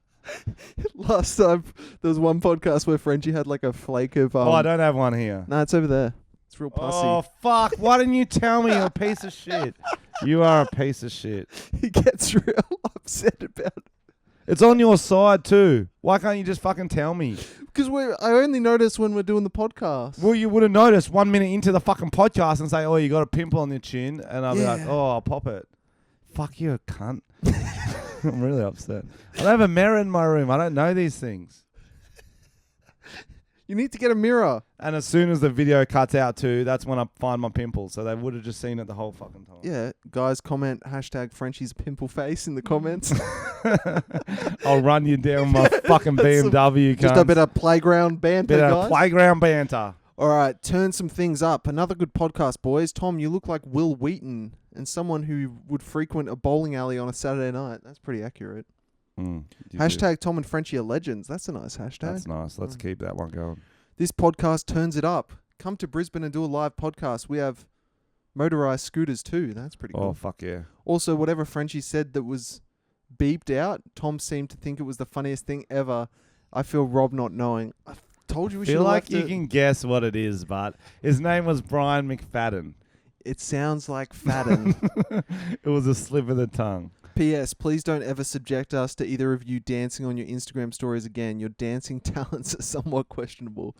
Last time, there was one podcast where Frenchy had like a flake of... Oh, I don't have one here. No, it's over there. It's real pussy. Oh fuck! Why didn't you tell me? You're a piece of shit. You are a piece of shit. He gets real upset about it. It's on your side too. Why can't you just fucking tell me? Because I only notice when we're doing the podcast. Well, you would have noticed 1 minute into the fucking podcast and say, "Oh, you got a pimple on your chin," and I'll be like, Yeah. "Oh, I'll pop it." Fuck you, cunt. I'm really upset. I don't have a mirror in my room. I don't know these things. You need to get a mirror. And as soon as the video cuts out too, that's when I find my pimple. So they would have just seen it the whole fucking time. Yeah, guys, comment hashtag Frenchy's pimple face in the comments. I'll run you down my fucking BMW. Just a bit of playground banter, bit guys. of playground banter. All right, turn some things up. Another good podcast, boys. Tom, you look like Will Wheaton and someone who would frequent a bowling alley on a Saturday night. That's pretty accurate. Hashtag Tom and Frenchy are legends. That's a nice hashtag. That's nice. Let's keep that one going. This podcast turns it up. Come to Brisbane and do a live podcast. We have motorized scooters too. That's pretty Oh, cool. fuck yeah. Also, whatever Frenchy said that was beeped out, Tom seemed to think it was the funniest thing ever. I feel Rob not knowing. I told you we should Feel have like left you it. can guess what it is, but his name was Brian McFadden. It sounds like Fadden. It was a slip of the tongue. P.S. Please don't ever subject us to either of you dancing on your Instagram stories again. Your dancing talents are somewhat questionable.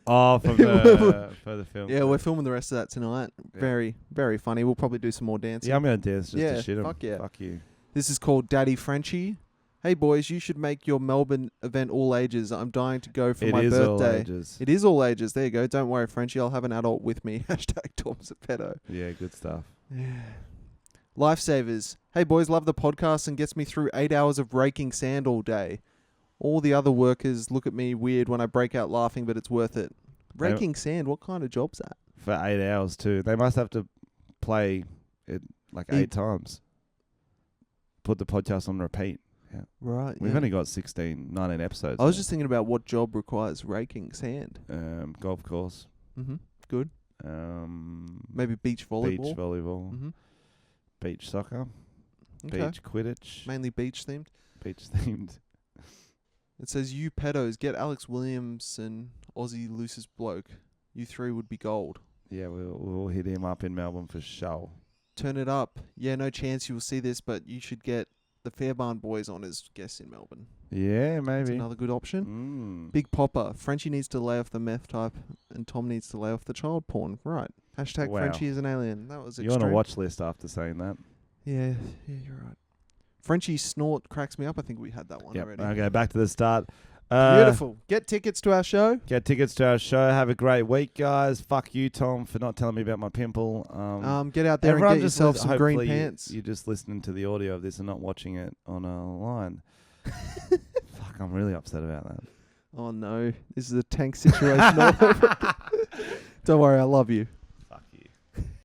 Oh, for the film. Yeah, we're filming the rest of that tonight. Yeah. Very, very funny. We'll probably do some more dancing. Yeah, I'm going to dance just Yeah, to shit him. fuck yeah. Fuck you. This is called Daddy Frenchy. Hey, boys, you should make your Melbourne event all ages. I'm dying to go for It my is all birthday. ages. It is all ages. There you go. Don't worry, Frenchy. I'll have an adult with me. Hashtag Tom's a pedo. Yeah, good stuff. Yeah. Lifesavers. Hey, boys, love the podcast and gets me through 8 hours of raking sand all day. All the other workers look at me weird when I break out laughing, but it's worth it. Raking sand, what kind of job's that? For 8 hours too. They must have to play it like 8 times. Put the podcast on repeat. Yeah. Right. We've yeah. only got 19 episodes. I was now. just thinking about what job requires raking sand. Golf course. Mm-hmm. Good. Maybe beach volleyball. Beach volleyball. Mm-hmm. Beach soccer. Okay. Beach Quidditch. Mainly beach themed. Beach themed. It says, you pedos, get Alex Williams and Aussie loosest bloke. You three would be gold. Yeah, we'll hit him up in Melbourne for show. Turn it up. Yeah, no chance you will see this, but you should get the Fairbairn boys on as guests in Melbourne. Yeah, That's maybe. another good option. Mm. Big Popper. Frenchie needs to lay off the meth type and Tom needs to lay off the child porn. Right. Hashtag Wow. Frenchie is an alien. That was You're extreme. on a watch list after saying that. Yeah, you're right. Frenchie's snort cracks me up. I think we had that one Yep. already. Okay, back to the start. Beautiful. Get tickets to our show. Get tickets to our show. Have a great week, guys. Fuck you, Tom, for not telling me about my pimple. Get out there and everyone get just yourself lis- some green hopefully pants. You're just listening to the audio of this and not watching it on a line. Fuck, I'm really upset about that. Oh no, this is a tank situation all over again. Don't worry, I love you.